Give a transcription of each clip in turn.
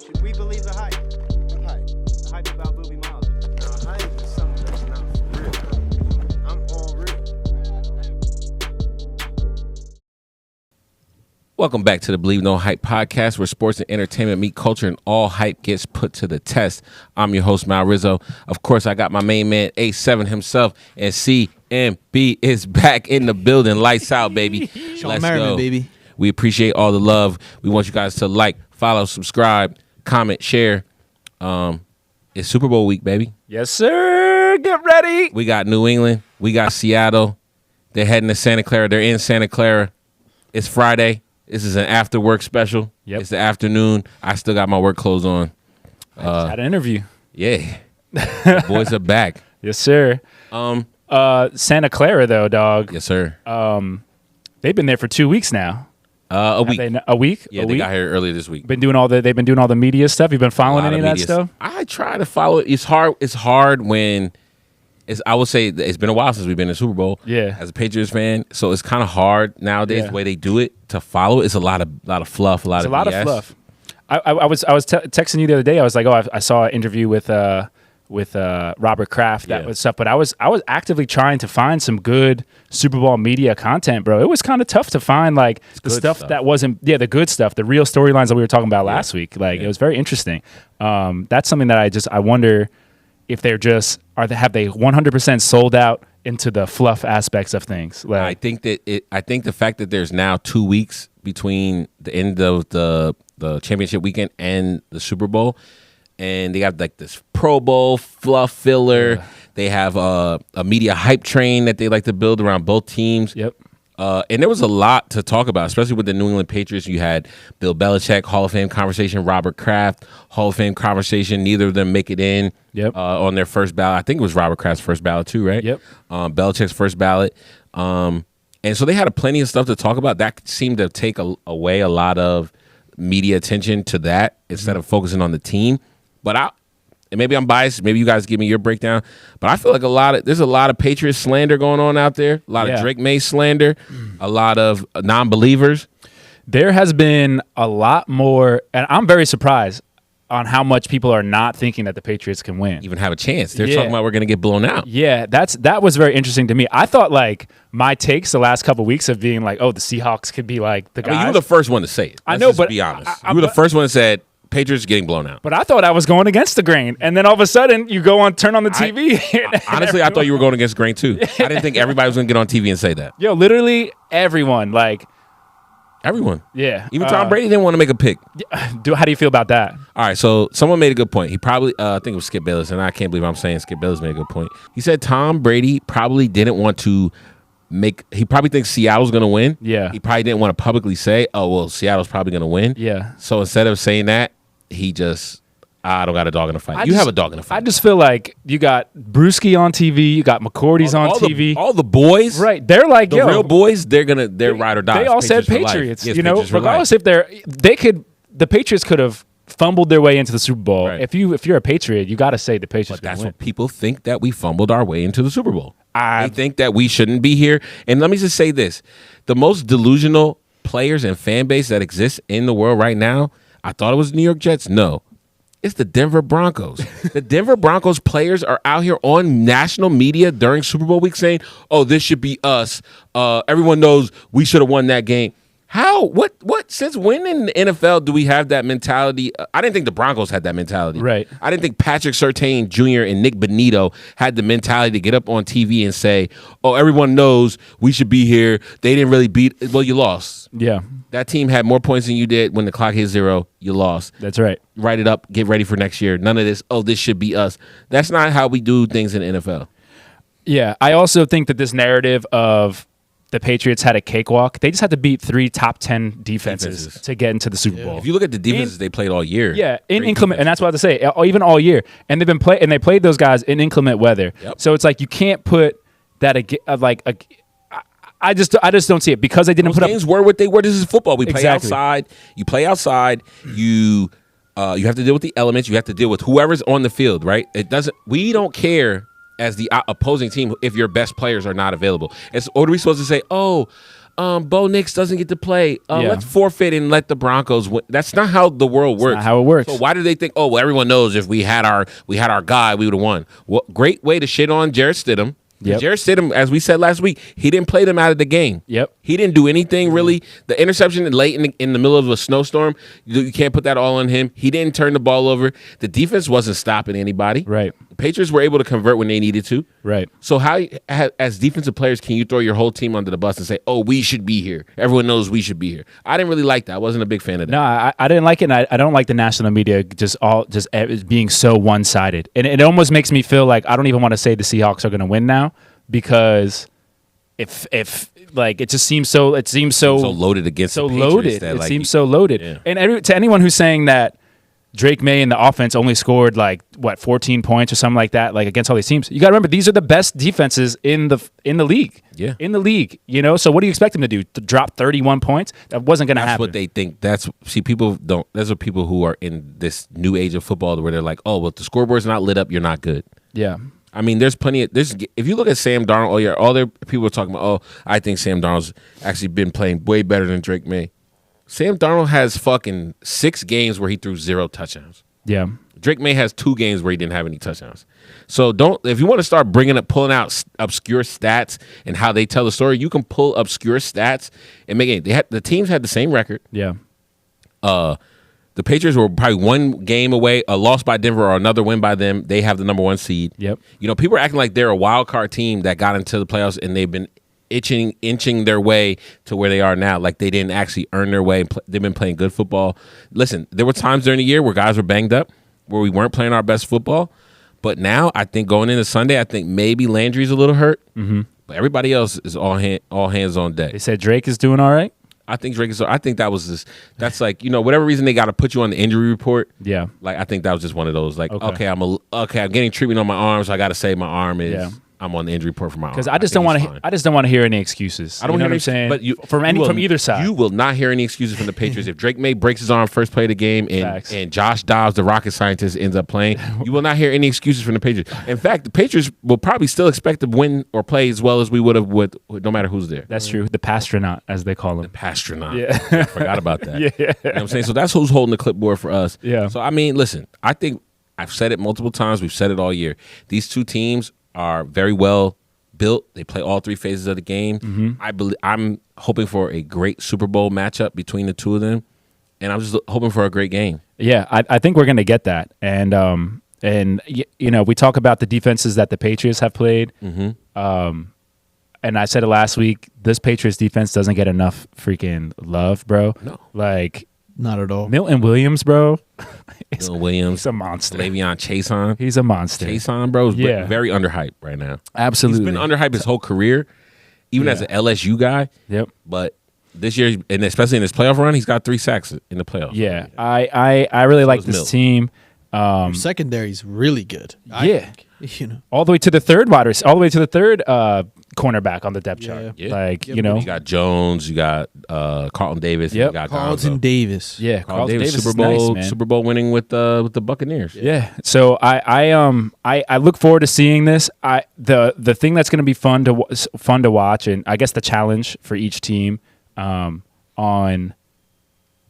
Should we believe the hype? What hype? The hype about Booby Miles. No, hype is something that's not real. I'm all real. Welcome back to the BelieveNoHype Podcast, where sports and entertainment meet culture and all hype gets put to the test. I'm your host, Mal Rizzo. Of course, I got my main man, A7 himself, and CMB is back in the building. Lights out, baby. Sean Merriman, baby. We appreciate all the love. We want you guys to like, follow, subscribe, comment, share. It's Super Bowl week, baby. Yes, sir. Get ready. We got New England. We got Seattle. They're heading to Santa Clara. They're in Santa Clara. It's Friday. This is an after work special. Yep. It's the afternoon. I still got my work clothes on. I just had an interview. Yeah. The boys are back. Yes, sir. Santa Clara, though, dog. Yes, sir. They've been there for 2 weeks now. A week. A week? Yeah, a they week? got here earlier this week. They've been doing all the media stuff. You've been following any of that stuff? I try to follow it. It's hard when I would say that it's been a while since we've been in the Super Bowl. Yeah. As a Patriots fan, so it's kind of hard nowadays the way they do it to follow. It's a lot of fluff, a lot of BS. I was texting you the other day. I was like, I saw an interview with Robert Kraft, that was stuff. But I was actively trying to find some good Super Bowl media content, bro. It was kind of tough to find like the stuff that wasn't the good stuff, the real storylines that we were talking about last week. Like it was very interesting. That's something that I wonder if they're just have they 100% sold out into the fluff aspects of things. Like, I think the fact that there's now 2 weeks between the end of the championship weekend and the Super Bowl, and they have like this Pro Bowl fluff filler. Yeah. They have a media hype train that they like to build around both teams. Yep. And there was a lot to talk about, especially with the New England Patriots. You had Bill Belichick, Hall of Fame conversation, Robert Kraft, Hall of Fame conversation. Neither of them make it in on their first ballot. I think it was Robert Kraft's first ballot too, right? Yep. Belichick's first ballot. And so they had plenty of stuff to talk about. That seemed to take away a lot of media attention to that instead of focusing on the team. But and maybe I'm biased. Maybe you guys give me your breakdown. But I feel like there's a lot of Patriots slander going on out there. A lot of Drake May slander. A lot of non-believers. There has been a lot more, and I'm very surprised on how much people are not thinking that the Patriots can win. Even have a chance. They're talking about we're going to get blown out. Yeah, that was very interesting to me. I thought like my takes the last couple of weeks of being like, oh, the Seahawks could be like the guys. I mean, you were the first one to say it. I know, but be honest. You were the first one that said Patriots getting blown out. But I thought I was going against the grain. And then all of a sudden, you turn on the TV. Honestly, I thought you were going against the grain, too. I didn't think everybody was going to get on TV and say that. Yo, literally everyone. Everyone. Yeah. Even Tom Brady didn't want to make a pick. How do you feel about that? All right, so someone made a good point. He probably, I think it was Skip Bayless, and I can't believe I'm saying Skip Bayless made a good point. He said Tom Brady probably didn't want to he probably thinks Seattle's going to win. Yeah. He probably didn't want to publicly say, oh, well, Seattle's probably going to win. Yeah. So instead of saying that, he just, I don't got a dog in the fight. You have a dog in the fight. I just feel like you got Brewski on TV, you got McCourty's on TV. All the boys. Right. They're like, the real boys, they're ride or die. They all said Patriots. Yes, regardless if the Patriots could have fumbled their way into the Super Bowl. Right. If you're a Patriot, you got to say the Patriots. But that's win. what people think, that we fumbled our way into the Super Bowl. They think that we shouldn't be here. And let me just say this. The most delusional players and fan base that exists in the world right now, I thought it was the New York Jets. No. It's the Denver Broncos. The Denver Broncos players are out here on national media during Super Bowl week saying, oh, this should be us. Everyone knows we should have won that game. How? What? Since when in the NFL do we have that mentality? I didn't think the Broncos had that mentality. Right. I didn't think Patrick Surtain Jr. and Nick Bonito had the mentality to get up on TV and say, oh, everyone knows we should be here. They didn't really beat. Well, you lost. Yeah. That team had more points than you did when the clock hit 0. You lost. That's right. Write it up. Get ready for next year. None of this, oh, this should be us. That's not how we do things in the NFL. Yeah. I also think that this narrative of the Patriots had a cakewalk. They just had to beat 3 top 10 defenses to get into the Super Bowl. If you look at the defenses they played all year. Yeah, in inclement, and that's what I have to say, even all year. And they played those guys in inclement weather. Yep. So it's like you can't put that I just don't see it because they didn't Those games were what they were. This is football. We play outside. You play outside. You have to deal with the elements. You have to deal with whoever's on the field, right? We don't care as the opposing team if your best players are not available. What are we supposed to say? Oh, Bo Nix doesn't get to play. Yeah. Let's forfeit and let the Broncos win. That's not how the world works. Not how it works. So why do they think? Oh, well, everyone knows if we had our guy, we would have won. Well, great way to shit on Jarrett Stidham. Yep. Jarrett Stidham, as we said last week, he didn't play them out of the game. Yep. He didn't do anything really. The interception late in the middle of a snowstorm, you can't put that all on him. He didn't turn the ball over. The defense wasn't stopping anybody. Right. The Patriots were able to convert when they needed to. Right. So how, as defensive players, can you throw your whole team under the bus and say, oh, we should be here. Everyone knows we should be here. I didn't really like that. I wasn't a big fan of that. No, I didn't like it. And I don't like the national media just being so one-sided. And it almost makes me feel like I don't even want to say the Seahawks are going to win now. Because if like it just seems so loaded against so the Patriots loaded. that, It like, seems so loaded. Yeah. And to anyone who's saying that Drake May and the offense only scored 14 points or something like that, like against all these teams, you got to remember these are the best defenses in the league. Yeah, in the league. So what do you expect them to do? To drop 31 points? That wasn't going to happen. That's what they think. People don't. Those are people who are in this new age of football where they're like, oh, well, if the scoreboard's not lit up, you're not good. Yeah. I mean, there's plenty of this. If you look at Sam Darnold, all their people are talking about, oh, I think Sam Darnold's actually been playing way better than Drake May. Sam Darnold has fucking 6 games where he threw 0 touchdowns. Yeah. Drake May has 2 games where he didn't have any touchdowns. So if you want to start pulling out obscure stats and how they tell the story, you can pull obscure stats and make it. The teams had the same record. Yeah. The Patriots were probably 1 game away, a loss by Denver or another win by them. They have the number 1 seed. Yep. People are acting like they're a wild card team that got into the playoffs and they've been inching their way to where they are now. Like they didn't actually earn their way. They've been playing good football. Listen, there were times during the year where guys were banged up, where we weren't playing our best football. But now, I think going into Sunday, I think maybe Landry's a little hurt. Mm-hmm. But everybody else is all hands on deck. They said Drake is doing all right. I think Drake is. I think that was just. That's like whatever reason they got to put you on the injury report. Yeah. Like I think that was just one of those. Like Okay. I'm getting treatment on my arm, so I got to say my arm is. Yeah. I'm on the injury report for my arm. Because I just don't want to. I just don't want to hear any excuses. I don't know hear what I'm saying. But from either side, you will not hear any excuses from the Patriots. If Drake May breaks his arm first play of the game, and Josh Dobbs, the rocket scientist, ends up playing, you will not hear any excuses from the Patriots. In fact, the Patriots will probably still expect to win or play as well as we would have with no matter who's there. That's true. The Pastronaut, as they call him. The Pastronaut. Yeah. I forgot about that. Yeah. You know what I'm saying? So that's who's holding the clipboard for us. Yeah. So I mean, listen, I think I've said it multiple times. We've said it all year. These two teams are very well built. They play all 3 phases of the game. Mm-hmm. I'm hoping for a great Super Bowl matchup between the two of them, and I'm just hoping for a great game. Yeah, I think we're going to get that. And we talk about the defenses that the Patriots have played. Mm-hmm. And I said it last week. This Patriots defense doesn't get enough freaking love, bro. No, not at all. Milton Williams, bro. Milton Williams, he's a monster. Le'Veon Chaisson. He's a monster. Chaisson, bro, is Yeah. very underhyped right now. Absolutely. He's been underhyped his whole career, even as an LSU guy. Yep. But this year, and especially in his playoff run, he's got 3 sacks in the playoffs. Yeah, I really like this Milton. team. Your secondary's really good. Yeah. I think, all the way to the third cornerback on the depth chart. Yeah. Like, You got Jones, you got Carlton Davis, Yep. you got Carlton Gonzo. Davis. Yeah, Carlton Davis, is Super Bowl, nice, man. Super Bowl winning with the Buccaneers. Yeah. So I look forward to seeing this. The thing that's going to be fun to watch, and I guess the challenge for each team on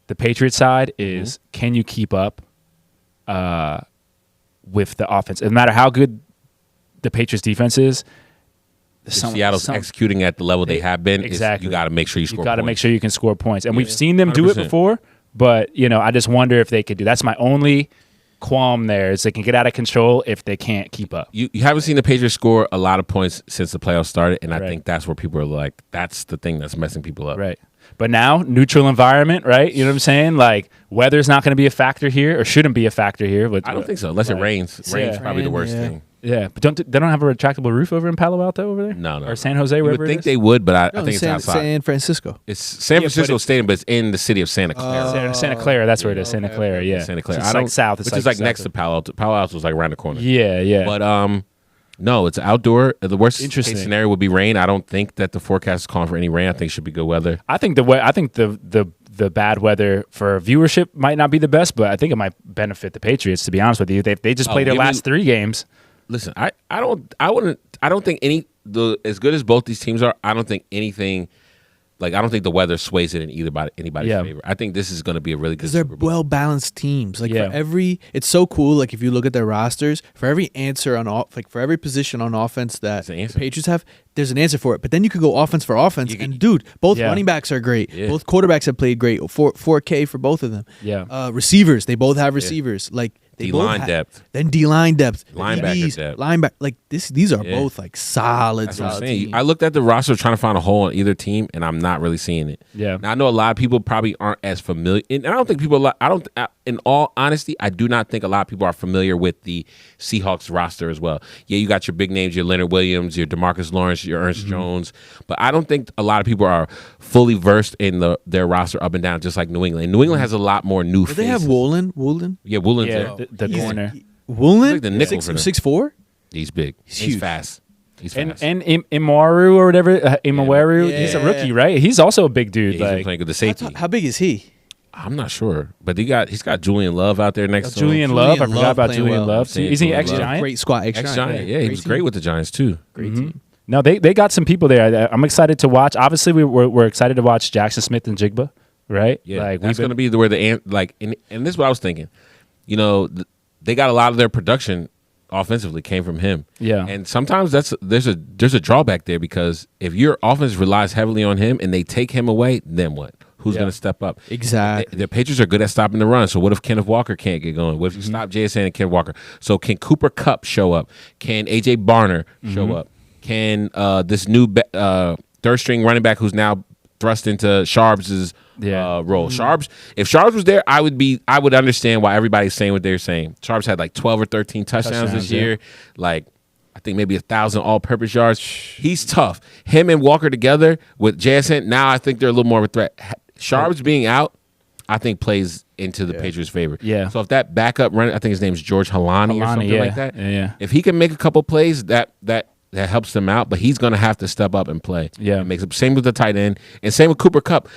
the Patriots side is can you keep up with the offense? No matter how good the Patriots defense is, If Seattle's executing at the level they have been, exactly. You got to make sure you score. You got to make sure you can score points, and Yeah. we've seen them do it 100%. before. But I just wonder if they could do. That's my only qualm there is they can get out of control if they can't keep up. You haven't seen the Patriots score a lot of points since the playoffs started, and I Right. think that's where people are like, that's the thing that's messing people up. Right. But now, neutral environment, right? You know what I'm saying? Like, weather's not going to be a factor here, or shouldn't be a factor here. But I don't think so, unless it rains. Rain's probably the worst thing. Yeah, but they don't have a retractable roof over in Palo Alto over there? No. Or San Jose, You wherever would think it is? they would, but I No, think it's outside. San Francisco. It's San Francisco it's- Stadium, but it's in the city of Santa Clara. Santa Clara, that's where it is. Santa Clara, yeah. Santa Clara. It's like south. It's which is like south next of- to Palo Alto. Palo Alto's like around the corner. Yeah, yeah. But no, it's outdoor. The worst case Interesting. scenario would be rain. I don't think that the forecast is calling for any rain. I think it should be good weather. I think the bad weather for viewership might not be the best, but I think it might benefit the Patriots. To be honest with you, they just played their last 3 games. Listen, I don't think as good as both these teams are, I don't think anything Like I don't think the weather sways it in anybody's favor. I think this is going to be a really good. Because they're Super Bowl. well balanced teams. Like for it's so cool. Like if you look at their rosters, for every answer on for every position on offense that the Patriots have, there's an answer for it. But then you could go offense for offense, and dude, both running backs are great. Yeah. Both quarterbacks have played great. 4K for both of them. Yeah. Receivers, they both have receivers. Like D-line depth. Then D-line depth. Linebacker depth. Linebacker. Like these are both like solid. That's what I'm saying. I looked at the roster trying to find a hole on either team, and I'm not really seeing it. Yeah. Now I know a lot of people probably aren't as familiar, and I don't think people. In all honesty, I do not think a lot of people are familiar with the Seahawks roster as well. Yeah, you got your big names, your Leonard Williams, your DeMarcus Lawrence, your Ernest Jones, but I don't think a lot of people are fully versed in their roster up and down, just like New England. And New England has a lot more new faces. They have Woolen. Yeah, Woolen's there. The corner. Woolen, like the nickel for them. 6'4". He's big. He's fast. He's fast. And Imawaru or whatever, Imawaru, he's a rookie, right? He's also a big dude. He's been playing with the safety. How big is he? I'm not sure, but he's got Julian Love out there next to him. Julian Love, I forgot about Julian Love. Isn't he ex-Giant? Great squad, ex-Giant. Yeah, he was great with the Giants too. Great team. No, they got some people there. I'm excited to watch. Obviously, we're excited to watch Jackson Smith and Jigba, right? Yeah, like that's going to be where and this is what I was thinking. You know, they got a lot of their production offensively came from him. Yeah, and sometimes there's a drawback there because if your offense relies heavily on him and they take him away, then what? Who's going to step up? Exactly. The Patriots are good at stopping the run. So what if Kenneth Walker can't get going? What if you stop JSN and Kenneth Walker? So can Cooper Kupp show up? Can A.J. Barner show up? Can this new third-string running back who's now thrust into Sharps' role? If Sharps was there, I would understand why everybody's saying what they're saying. Sharps had like 12 or 13 touchdowns this year. Like, I think maybe 1,000 all-purpose yards. He's tough. Him and Walker together with JSN, now I think they're a little more of a threat. Sharps being out, I think plays into the Patriots' favor. Yeah. So if that backup run, I think his name's George Halani or something like that. Yeah. If he can make a couple plays, that helps them out. But he's going to have to step up and play. Yeah. Same with the tight end and same with Cooper Kupp.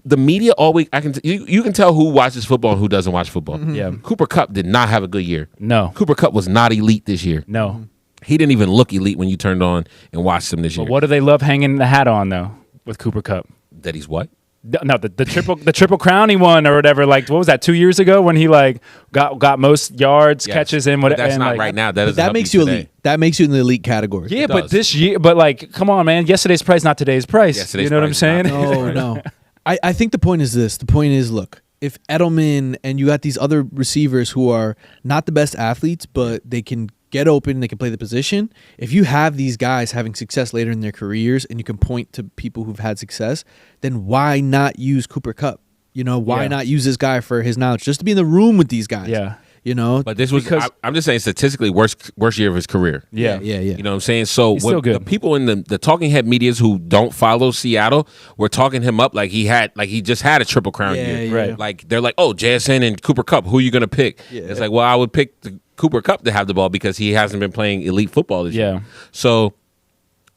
The media all week, you can tell who watches football and who doesn't watch football. Mm-hmm. Yeah. Cooper Kupp did not have a good year. No. Cooper Kupp was not elite this year. No. He didn't even look elite when you turned on and watched him this year. But what do they love hanging the hat on though with Cooper Kupp? That he's what? No, the triple crown he won or whatever. Like what was that 2 years ago when he like got most yards, catches, and whatever. But that's not right now. That makes you elite. That makes you in the elite category. Yeah, but this year, but like, come on, man. Yesterday's price, not today's price. You know what I'm saying? No. I think the point is this. The point is, look, if Edelman and you got these other receivers who are not the best athletes, but they can get open, they can play the position. If you have these guys having success later in their careers and you can point to people who've had success, then why not use Cooper Kupp? You know, why not use this guy for his knowledge? Just to be in the room with these guys. Yeah. You know, but this was I'm just saying statistically worst year of his career. Yeah. You know what I'm saying? So the people in the talking head medias who don't follow Seattle were talking him up like he just had a triple crown year. Yeah. Right. Like they're like, oh, JSN and Cooper Kupp, who are you gonna pick? Yeah. It's like, well, I would pick the Cooper Kupp to have the ball because he hasn't been playing elite football this year. So,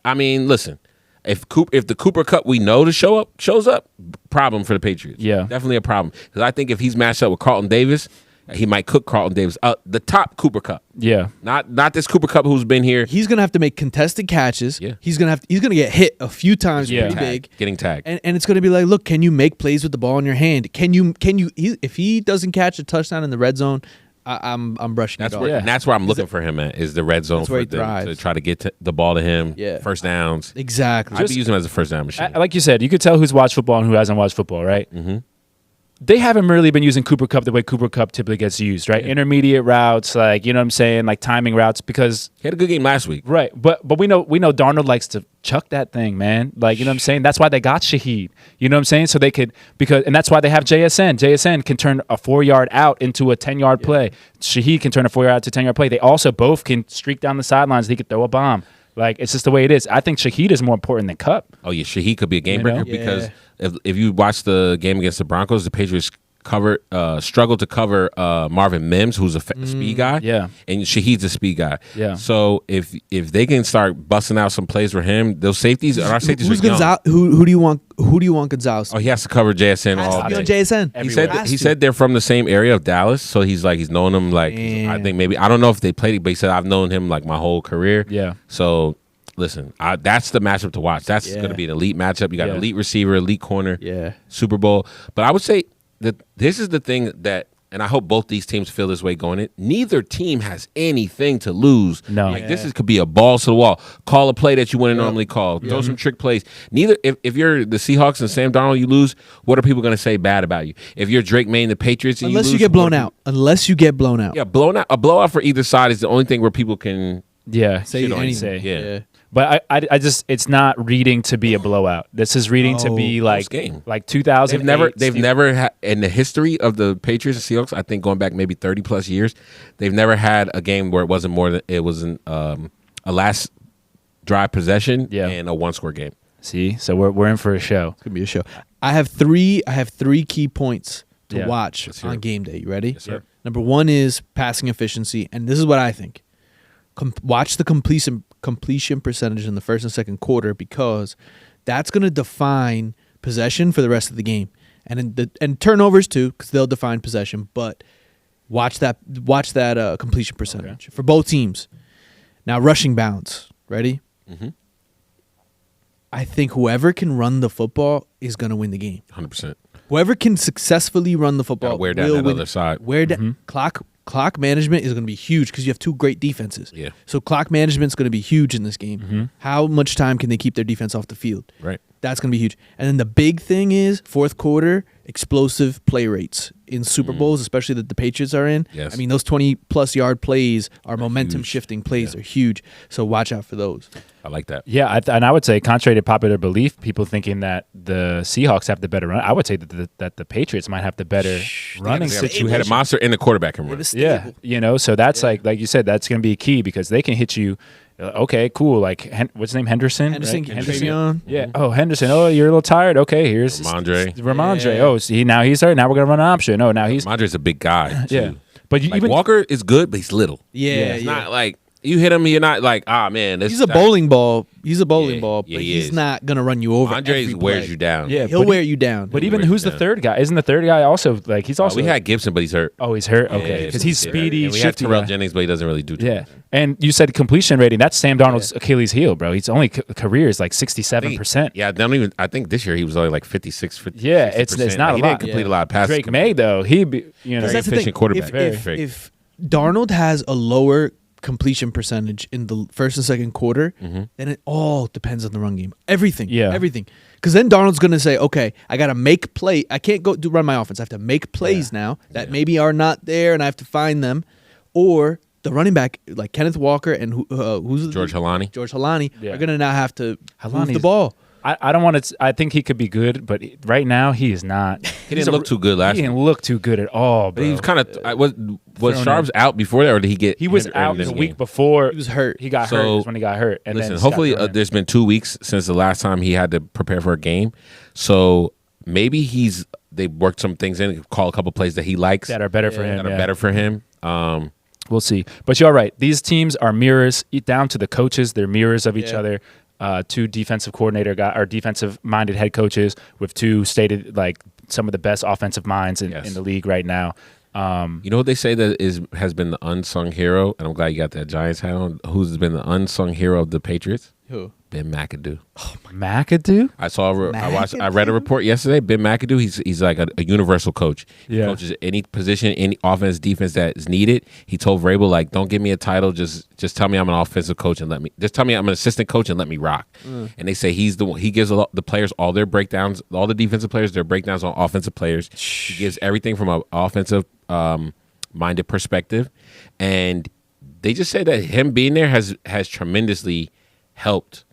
I mean, listen. If the Cooper Kupp we know to shows up, problem for the Patriots. Yeah, definitely a problem. Because I think if he's matched up with Carlton Davis, he might cook Carlton Davis. The top Cooper Kupp. Yeah, not this Cooper Kupp who's been here. He's gonna have to make contested catches. Yeah, he's gonna get hit a few times. Pretty big, getting tagged. And it's gonna be like, look, can you make plays with the ball in your hand? Can you? If he doesn't catch a touchdown in the red zone, I'm brushing it off. And that's where I'm looking for him at, is the red zone for them to try to get the ball to him. Yeah. First downs. Exactly. I'd be using him as a first down machine. Like you said, you could tell who's watched football and who hasn't watched football, right? Mm-hmm. They haven't really been using Cooper Kupp the way Cooper Kupp typically gets used, right? Yeah. Intermediate routes, like, you know what I'm saying, like timing routes, because he had a good game last week. Right. But we know Darnold likes to chuck that thing, man. Like, you know what I'm saying? That's why they got Shaheed. You know what I'm saying? So they could, and that's why they have JSN. JSN can turn a 4-yard out into a 10-yard play. Shaheed can turn a 4-yard out to a 10-yard play. They also both can streak down the sidelines. He could throw a bomb. Like, it's just the way it is. I think Shaheed is more important than Kupp. Oh, yeah. Shaheed could be a game breaker because if you watch the game against the Broncos, the Patriots struggled to cover Marvin Mims, who's a speed guy. Yeah. And Shaheed's a speed guy. Yeah. So if they can start busting out some plays for him, those safeties, our safeties are young. Who do you want Gonzalez? Oh, he has to cover JSN all day. JSN. He said they're from the same area of Dallas, so he's known them I think maybe, I don't know if they played it, but he said I've known him like my whole career. Yeah. So listen, that's the matchup to watch. That's Yeah. going to be an elite matchup. You got Yeah. elite receiver, elite corner, Yeah. Super Bowl. But I would say that this is the thing that, and I hope both these teams feel this way going in. Neither team has anything to lose. No. Like could be a balls to the wall. Call a play that you wouldn't normally call. Throw some trick plays. Neither. If you're the Seahawks and Sam Darnold, you lose. What are people going to say bad about you? If you're Drake May and the Patriots, and Unless you you lose, get blown out. Unless you get blown out. Yeah, blown out. A blowout for either side is the only thing where people can. Yeah. Say Shit on anything. Yeah. But I just it's not reading to be a blowout. This is reading to be like game. like 2000. They've never had in the history of the Patriots and Seahawks. I think going back maybe 30+ years, they've never had a game where it wasn't more than it was a last drive possession and a 1-score game. See, so we're in for a show. It's gonna be a show. I have three key points to Yeah. watch hear on it. game day. You ready? Yes, sir. Number one is passing efficiency, and this is what I think. Watch the completion percentage in the first and second quarter, because that's going to define possession for the rest of the game, and turnovers too, because they'll define possession. But watch that completion percentage for both teams. Now, rushing bounds. Ready? Mm-hmm. I think whoever can run the football is going to win the game. 100%. Whoever can successfully run the football Gotta wear down will that win. other side. Clock management is going to be huge because you have two great defenses. Yeah. So clock management is going to be huge in this game. Mm-hmm. How much time can they keep their defense off the field? Right. That's going to be huge. And then the big thing is fourth quarter explosive play rates in Super Bowls, especially that the Patriots are in. Yes. I mean, those 20+ yard plays are momentum shifting plays. They're huge. So watch out for those. I like that. Yeah, and I would say, contrary to popular belief, people thinking that the Seahawks have the better run, I would say that the Patriots might have the better running They have situation. two-headed monster and the quarterback can run. Yeah, so that's like you said, that's going to be key because they can hit you. Okay, cool. Like what's his name? Henderson. Henderson, right? Travion. Yeah. Oh, Henderson. Oh, you're a little tired. Okay, here's Ramondre. Yeah. Oh, see, now he's hurt. Now we're gonna run an option. Oh, now he's Ramondre's a big guy. Too. yeah. But you Like even Walker is good, but he's little. Yeah. It's not like you hit him, you're not like, man. He's a bowling ball. He's a bowling Yeah, ball, but yeah, he he's is. not going to run you over. Andres every wears play. you down. Yeah. He'll but wear you down. But He even wears who's you the down. third guy? Isn't the third guy also like he's also we had Gibson, but he's hurt. Oh, he's hurt. Okay, because he's speedy, And we had shifty. Terrell guy. Jennings, but he doesn't really do too Yeah, much. and you said completion rating. That's Sam Darnold's Achilles heel, bro. He's only career is like 67%. Yeah, I think this year he was only like 56, 50. Yeah, it's 60%. not He a lot. didn't complete a lot of passes. Drake May though, he be Because that's the efficient thing. quarterback. Very If Darnold has a lower completion percentage in the first and second quarter, then it all depends on the run game. Everything. Yeah. Everything. Because then Darnold's going to say, okay, I got to make play. I can't go run my offense. I have to make plays now that maybe are not there, and I have to find them. Or the running back, like Kenneth Walker and who's George Halani. George Halani, Yeah. are going to now have to move the Halani's- ball. I don't want to. I think he could be good, but right now he is not. He didn't look too good last He year. didn't look too good at all, But bro. he was kind of was Thrown Sharps out before that, or did he get? He was hit out early in the the week game? before. He was hurt. He got So, hurt. Is when he got hurt. And Listen, then hopefully there's been 2 weeks since the last time he had to prepare for a game, so maybe they worked some things in, call a couple plays that he likes that are better for him. that are yeah. better for him. We'll see. But you're right. These teams are mirrors down to the coaches. They're mirrors of each Yeah. other. Two defensive coordinator or defensive minded head coaches with two stated like some of the best offensive minds in the league right now. You know what they say that has been the unsung hero, and I'm glad you got that Giants hat on. Who's been the unsung hero of the Patriots? Who? Ben McAdoo. McAdoo? I read a report yesterday. Ben McAdoo, he's like a universal coach. He Yeah. coaches any position, any offense, defense that is needed. He told Vrabel, like, don't give me a title, just tell me I'm an offensive coach and just tell me I'm an assistant coach and let me rock. And they say he's the one. He gives the players all their breakdowns, all the defensive players their breakdowns on offensive players. He gives everything from an offensive minded perspective, and they just say that him being there has tremendously helped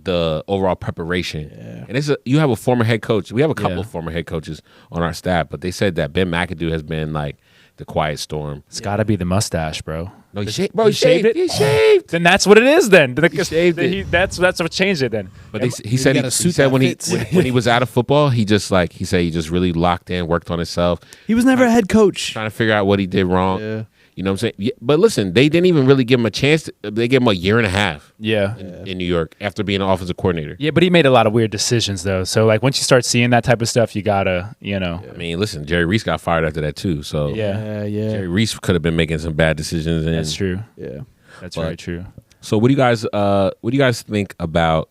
the overall preparation. And you have a former head coach. We have a couple of former head coaches on our staff, but they said that Ben McAdoo has been like the quiet storm. It's got to be the mustache, bro. No, he shaved it? He shaved. Then that's what it is. Then He shaved it. That's what changed it. Then. But he said got a suit when that he was out of football, he said he just really locked in, worked on himself, He was never a head coach. trying to figure out what he did wrong. Yeah. You know what I'm saying? Yeah, but listen, they didn't even really give him a chance. They gave him a year and a half Yeah. in New York after being an offensive coordinator. Yeah, but he made a lot of weird decisions though. So like once you start seeing that type of stuff, you gotta, I mean, listen, Jerry Reese got fired after that too. So Yeah. Yeah. Jerry Reese could have been making some bad decisions. And That's true. Yeah. That's But- very true. So what do you guys think about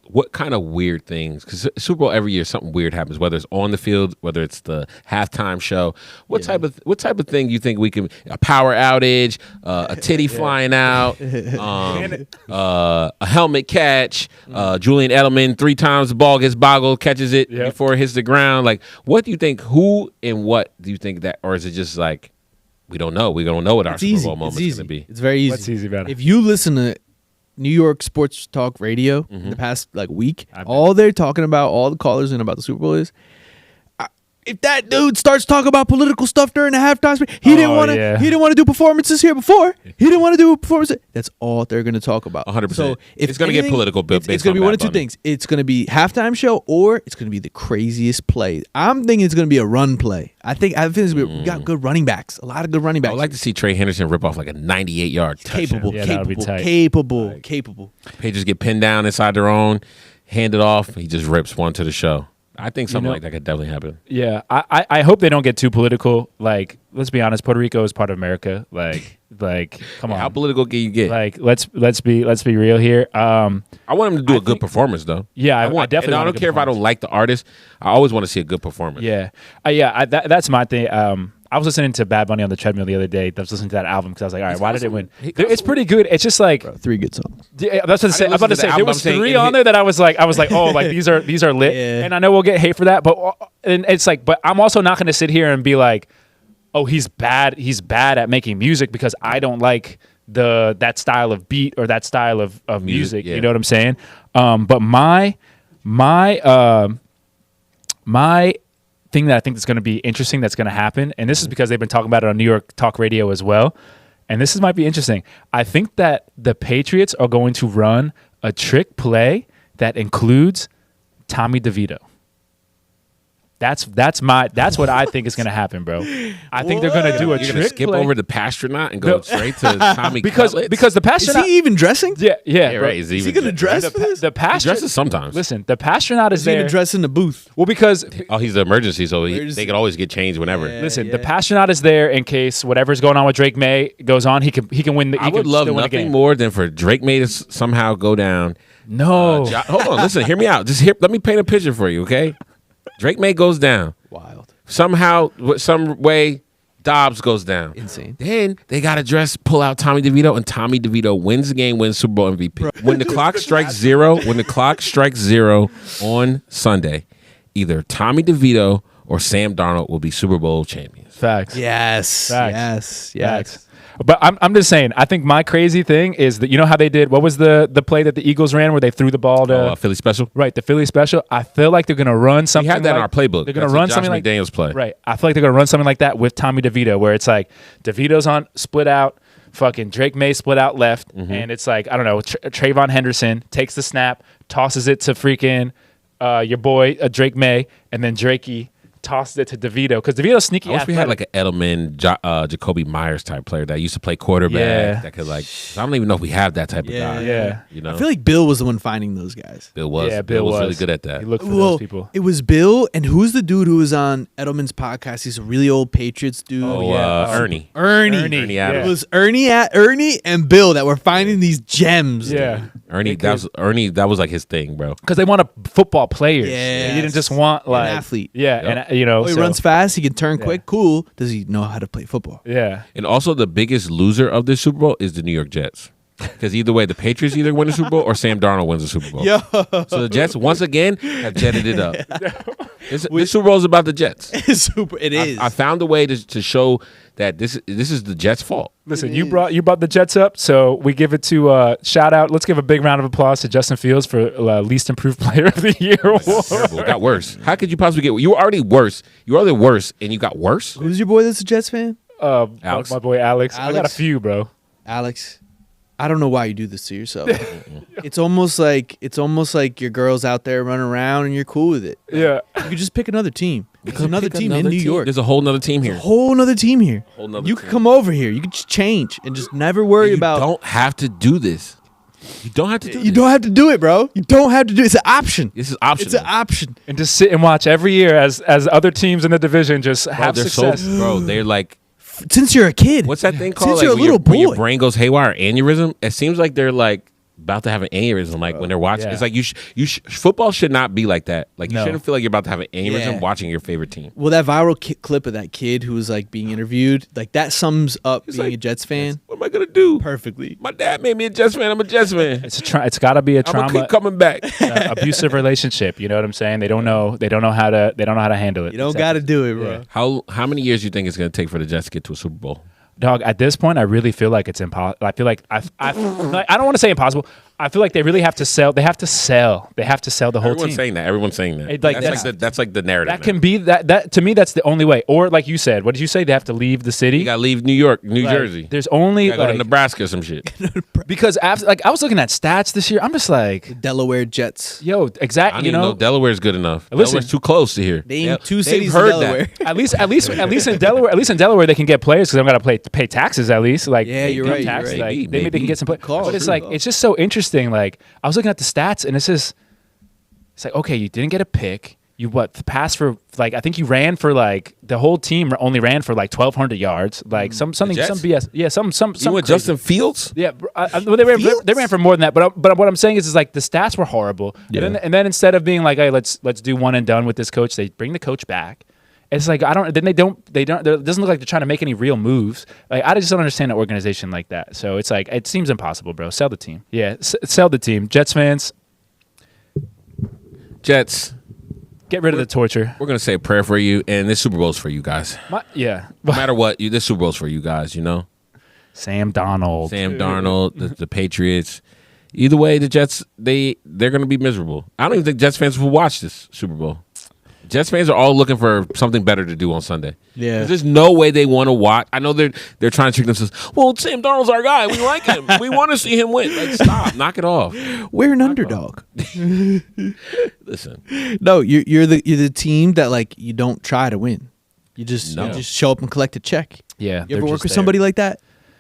what kind of weird things? Because Super Bowl every year something weird happens, whether it's on the field, whether it's the halftime show. What type of thing you think we can? A power outage, a titty flying out, a helmet catch, Julian Edelman 3 times the ball gets boggled, catches it before it hits the ground. Like, what do you think? Who and what do you think that, or is it just like we don't know? We don't know what our Super Bowl moment is going to be. It's very easy. What's easy about it? If you listen to New York sports talk radio in the past week, all they're talking about, all the callers in about the Super Bowl is, if that dude starts talking about political stuff during the halftime, he didn't want to do performances here before. He didn't want to do performances. That's all they're going to talk about. 100%. So if it's going to get political. It's going to be one of two things. It's going to be halftime show, or it's going to be the craziest play. I'm thinking it's going to be a run play. I think we got good running backs. A lot of good running backs. I would like to see Trey Henderson rip off like a 98-yard touchdown. Capable. Patriots get pinned down inside their own, hand it off. He just rips one to the show. I think something like that could definitely happen. Yeah, I hope they don't get too political. Like, let's be honest, Puerto Rico is part of America. Like, come on. How political can you get? Like, let's be real here. I want him to do a good performance, though. Yeah, I definitely. And I don't care if I don't like the artist. I always want to see a good performance. Yeah, that's my thing. I was listening to Bad Bunny on the treadmill the other day. I was listening to that album because I was like, all right, why did it win? It's pretty good. It's just like 3 good songs. Yeah, that's what I'm about to say. There was 3 on there that I was like, oh, like these are lit. Yeah. And I know we'll get hate for that, but it's like, but I'm also not going to sit here and be like, oh, he's bad. He's bad at making music because I don't like that style of beat or that style of music. Yeah. You know what I'm saying? But my thing that I think is going to be interesting that's going to happen, and this is because they've been talking about it on New York Talk Radio as well, and this might be interesting. I think that the Patriots are going to run a trick play that includes Tommy DeVito. That's what I think is going to happen, bro. I think they're going to do a You're trick skip play. over the pastronaut and go straight to Tommy because the Is pastronaut. he even dressing? Yeah, bro. right. Is he going to dress for this? The He dresses pastronaut. sometimes. Listen, the pastronaut is Is he there. even dress in the booth? Well, because Oh, he's the emergency, so Emergency. they could always get changed whenever. Yeah. listen, the pastronaut is there in case whatever's going on with Drake May goes on. He can win the. I would love nothing more than for Drake May to somehow go down. No, Hold on, listen, hear me out. Let me paint a picture for you, okay? Drake May goes down. Wild. Somehow, some way, Dobbs goes down. Insane. Then they got to pull out Tommy DeVito, and Tommy DeVito wins the game, wins Super Bowl MVP. When the clock strikes zero, on Sunday, either Tommy DeVito or Sam Darnold will be Super Bowl champions. facts. Yes. Facts. Yes. But I'm just saying. I think my crazy thing is that you know how they did. What was the play that the Eagles ran where they threw the ball to Philly special. right the Philly special? I feel like they're gonna run something. We have that in like- our playbook. They're gonna That's run a something Josh like McDaniels play. Right. I feel like they're gonna run something like that with Tommy DeVito, where it's like DeVito's on split out, fucking Drake May split out left, and it's like I don't know. Trayvon Henderson takes the snap, tosses it to freaking your boy Drake May, and then Drakey tosses it to DeVito because DeVito's sneaky. I wish we had athletic. like an Edelman, Jacoby Myers type player that used to play quarterback. Yeah. That could I don't even know if we have that type of guy. Yeah. You know, I feel like Bill was the one finding those guys. Bill was. Yeah, Bill was really good at that. He looked for Well, those people. it was Bill, and who's the dude who was on Edelman's podcast? He's a really old Patriots dude. Ernie. Ernie. Adams. It was Ernie and Bill that were finding these gems. Yeah. Ernie. That was like his thing, bro. Because they want football players. Yes. You didn't just want like An athlete. Yeah, Yep. and you know, Oh, he so- runs fast. He can turn quick. Cool. Does he know how to play football? Yeah, And also, the biggest loser of this Super Bowl is the New York Jets. Because either way, the Patriots either win the Super Bowl or Sam Darnold wins the Super Bowl. Yo. So the Jets, once again, have jetted it up. This Super Bowl is about the Jets. Super. It is. I found a way to show that this is the Jets' fault. listen, you brought the Jets up, so we give it to shout out. Let's give a big round of applause to Justin Fields for least improved player of the year award. Terrible. It got worse. How could you possibly get? You were already worse. You were already worse, and you got worse. Who's your boy that's a Jets fan? Alex. My boy Alex. I got a Alex. few, bro. Alex. I don't know why you do this to yourself. It's almost like your girl's out there running around and you're cool with it. Yeah, You could just pick another team. There's another team in New York. There's a whole nother team here. Whole nother team here. Whole nother You team. could come over here. You could just change and just never worry You about. don't have to do this. You don't have to do You this. don't have to do it, bro. You don't have to do it. It's an option. This is optional. It's an option. and just sit and watch every year as other teams in the division just have they're success. bro, they're like Since you're a kid. What's that thing called? Since you're a when little when your boy. brain goes haywire, aneurysm. It seems like they're like about to have an aneurysm. Like when they're watching, Yeah. it's like football should not be like that. Like you No. shouldn't feel like you're about to have an aneurysm Yeah. watching your favorite team. Well, that viral clip of that kid who was like being interviewed, like that sums up It's being like, a Jets fan What am I gonna do? perfectly. My dad made me a Jets fan. I'm a Jets fan. It's got to be a I'm gonna trauma, keep coming back. abusive relationship. You know what I'm saying? They don't know how to handle it. You don't got to do it, bro. Yeah. How many years do you think it's gonna take for the Jets to get to a Super Bowl? Dog, at this point, I really feel like it's impossible. I feel like I don't want to say impossible. I feel like they really have to sell. They have to sell. They have to sell the whole Everyone's team. saying that. Everyone's saying that. That's like the narrative. That can be that to me. That's the only way. Or like you said, what did you say? They have to leave the city. You gotta leave New York, New Like, Jersey. There's only You gotta go to like, Nebraska or some shit. because after, like I was looking at stats this year. I'm just like, Delaware Jets. yo, I exactly. don't You even know know, Delaware's good enough. Listen. Delaware's too close to here. Name two They've cities in heard Delaware. that. at least in Delaware, they can get players because they don't got to pay taxes at least. Like Yeah, you're income right, tax, you're right. like, maybe they can get some players. Call, But it's true like call. it's just so interesting. Like I was looking at the stats and it's like okay, you didn't get a pick. You passed for like I think you ran for like the whole team only ran for like 1,200 yards. Like some Jets? BS. Yeah, some You went crazy. Justin Fields? Yeah, well, they ran for more than that. But what I'm saying is like the stats were horrible. Yeah. And then instead of being like, hey, let's do one and done with this coach, they bring the coach back. It's like they don't. It doesn't look like they're trying to make any real moves. Like I just don't understand an organization like that. So it's like it seems impossible, bro. Sell the team. Yeah, sell the team. Jets fans, Jets. get rid of the torture. We're gonna say a prayer for you, and this Super Bowl's for you guys. Yeah, No matter what, this Super Bowl's for you guys. You know, Sam Darnold. Sam Darnold, the Patriots. Either way, the Jets they're gonna be miserable. I don't even think Jets fans will watch this Super Bowl. Jets fans are all looking for something better to do on Sunday. Yeah. There's no way they want to watch. I know they're trying to trick themselves. Well, Sam Darnold's our guy. We like him. We want to see him win. Like, stop. Knock it off. We're an underdog. Listen. No, you're the team that like you don't try to win. You just No. you just show up and collect a check. Yeah, You ever work with somebody like that?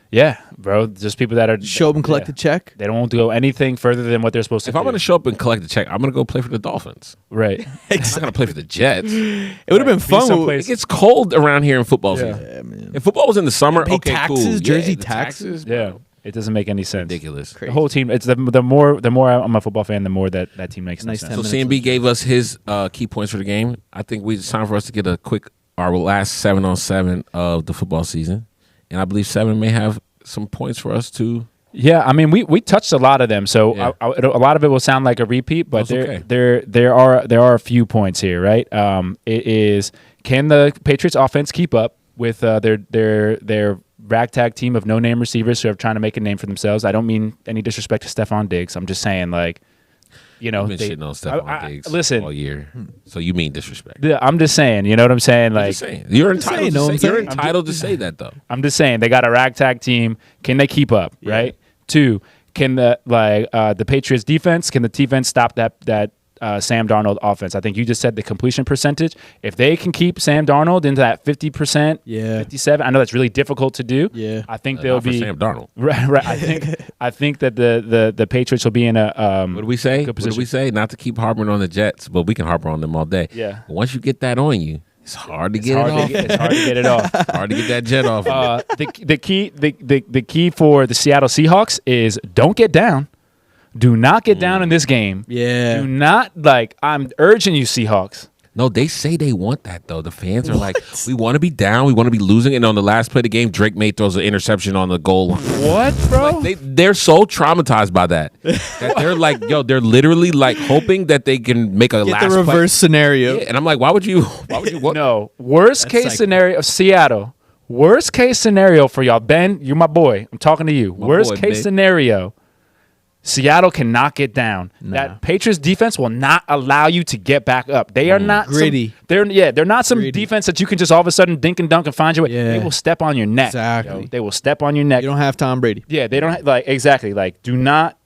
Yeah, bro. Just people that are Show up and collect yeah. a check. They don't want to go anything further than what they're supposed to. If I'm going to show up and collect the check, I'm going to go play for the Dolphins. right. I'm not going to play for the Jets. It would have been fun. someplace- It gets cold around here in football season. Yeah, man. If football was in the summer, Pay okay, taxes, cool. jersey Yeah, the taxes. Yeah, it doesn't make any sense. Ridiculous. The whole team. It's the more I'm a football fan, the more that team makes Nice sense. So 10 minutes CMB gave us his key points for the game. I think it's time for us to get our last 7-on-7 of the football season, and I believe 7 may have some points for us to. Yeah, I mean we touched a lot of them, so Yeah. a lot of it will sound like a repeat, but That's okay. there are a few points here, right? It is, can the Patriots offense keep up with their ragtag team of no name receivers who are trying to make a name for themselves? I don't mean any disrespect to Stephon Diggs. I'm just saying like. You know, You've been shitting on Stephon Diggs listen, all year. So you mean disrespect? yeah, I'm just saying. You know what I'm saying? Like, Just saying. You're entitled, saying, know what I'm you're saying? entitled to say that, though. I'm just saying they got a ragtag team. Can they keep up? Right. 2, can the Patriots defense? Can the defense stop that Sam Darnold offense? I think you just said the completion percentage. If they can keep Sam Darnold into that 50%, Yeah. 57. I know that's really difficult to do. Yeah. I think they'll Not for be Sam Darnold. right. I think that the Patriots will be in a What do we say? good What do position. we say? Not to keep harping on the Jets, but we can harp on them all day. Yeah. But once you get that on you, it's hard to It's get hard it to off. get- it's hard to get it off. It's hard to get that jet off. The key for the Seattle Seahawks is don't get down. Do not get down in this game. Yeah. Do not I'm urging you, Seahawks. No, they say they want that, though. The fans are like, we want to be down. We want to be losing. And on the last play of the game, Drake May throws an interception on the goal line. What, bro? They're so traumatized by that. That they're like, they're literally like hoping that they can make a Get last the play. reverse scenario. Yeah, and I'm like, why would you what? No. Worst case like- scenario, Seattle. Worst case scenario for y'all. Ben, you're my boy. I'm talking to you. Worst boy, case Ben. scenario, Seattle cannot get down. That Patriots defense will not allow you to get back up. They are not Gritty. They're not some Gritty. defense that you can just all of a sudden dink and dunk and find your way. Yeah. They will step on your neck. Exactly. Yo. They will step on your neck. You don't have Tom Brady. Yeah, they don't exactly. Like, do not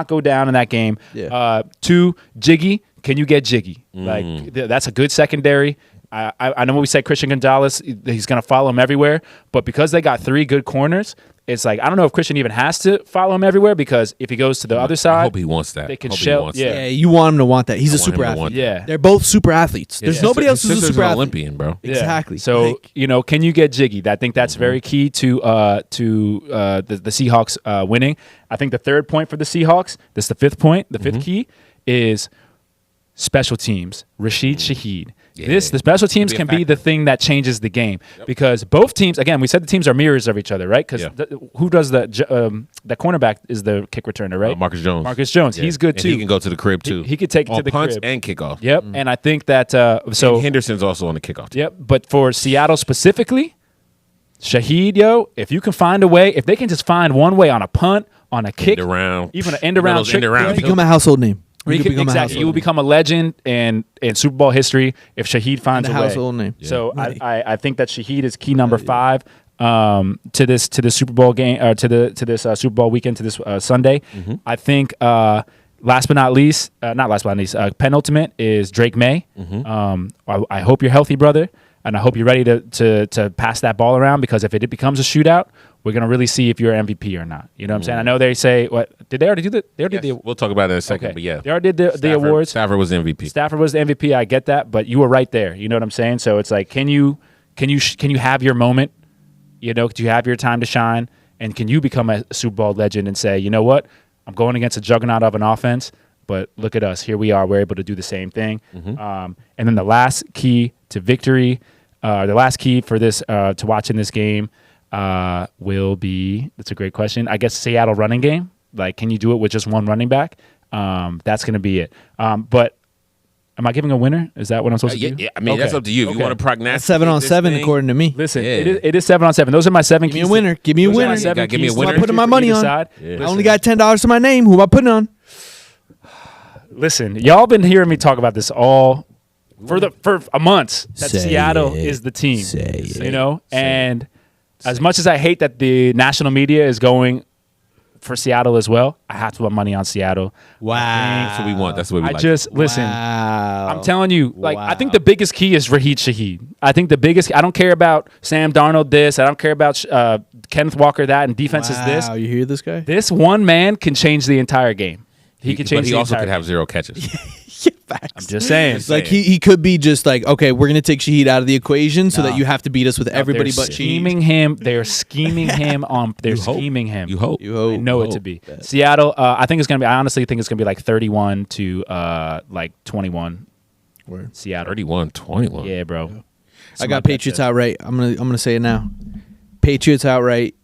go down in that game. Yeah. 2, Jiggy. Can you get Jiggy? Like, that's a good secondary. I know when we said Christian Gonzalez, he's going to follow him everywhere. But because they got 3 good corners, it's like I don't know if Christian even has to follow him everywhere because if he goes to the other side, I hope he wants that. They can Hope he shell. wants Yeah. Yeah, you want him to want that. He's a want him super to athlete. want Yeah. They're both super athletes. There's nobody else who's a super athlete. Olympian, bro. Yeah. Exactly. So Like, can you get jiggy? I think that's very key to the Seahawks winning. I think the third point for the Seahawks, this is the fifth point. The fifth key is special teams. Rashid Shaheed. Yeah. The special teams can be the thing that changes the game because both teams. Again, we said the teams are mirrors of each other, right? Because who does the cornerback is the kick returner, right? Marcus Jones. Marcus Jones. Yeah. He's good And too. he can go to the crib too. He could take it on to the punts crib and kickoff. Yep. And I think that so And Henderson's also on the kickoff team. Yep. But for Seattle specifically, Shaheed, if you can find a way, if they can just find one way on a punt, on a kick, around, even an end around trick play, become a household name. he could exactly. You will become a legend in Super Bowl history if Shaheed finds a a way. household name. So I think that Shaheed is key number 5 to this Super Bowl game to this Super Bowl weekend to this Sunday. I think last but not least, penultimate is Drake May. I hope you're healthy, brother, and I hope you're ready to pass that ball around because if it becomes a shootout, we're gonna really see if you're MVP or not. You know what I'm saying? I know they say what did they already do the they already did the We'll talk about it in a second, okay. but yeah. They already did the awards. Stafford was the MVP. Stafford was the MVP. I get that, but you were right there. You know what I'm saying? So it's like, can you have your moment? You know, do you have your time to shine? And can you become a Super Bowl legend and say, you know what? I'm going against a juggernaut of an offense, but look at us. Here we are. We're able to do the same thing. And then the last key to victory, the last key for this to watching this game will be. That's a great question. I guess Seattle running game. Like, can you do it with just one running back? That's going to be it. But am I giving a winner? Is that what I'm supposed to do? Yeah, I mean, that's up to you. If you want to prognosticate 7-on-7 according to me. Listen, Yeah. it is 7-on-7. Those are my 7 Give me keys. a winner. Give me a Those are my winner. 7 Give me a keys winner. to I'm putting my victory money for on. either side. I only got $10 to my name. Who am I putting on? Listen, y'all been hearing me talk about this all for a month. That Say Seattle it. is the team. Say it. You know, and as much as I hate that the national media is going for Seattle as well, I have to put money on Seattle. Wow. That's what we want. That's what we I like. just listen. Wow. I'm telling you, like, I think Wow. the biggest key is Raheed Shaheed. I think the biggest. I don't care about Sam Darnold this. I don't care about Kenneth Walker that. And defense is this. Wow, you hear this guy? This one man can change the entire game. He can change. But he the also entire could have game. 0 catches. Facts. I'm just saying. Like he could be just like, okay, we're gonna take Shaheed out of the equation so that you have to beat us with everybody They're but scheming him. They're scheming him on. They're hope. scheming him. You hope. You hope. I know it to be Seattle. I think it's gonna be. I honestly think it's gonna be like 31 to like 21. Word. Seattle. 31-21. Yeah, bro. I Something got like Patriots that. outright. I'm gonna say it now. Patriots outright.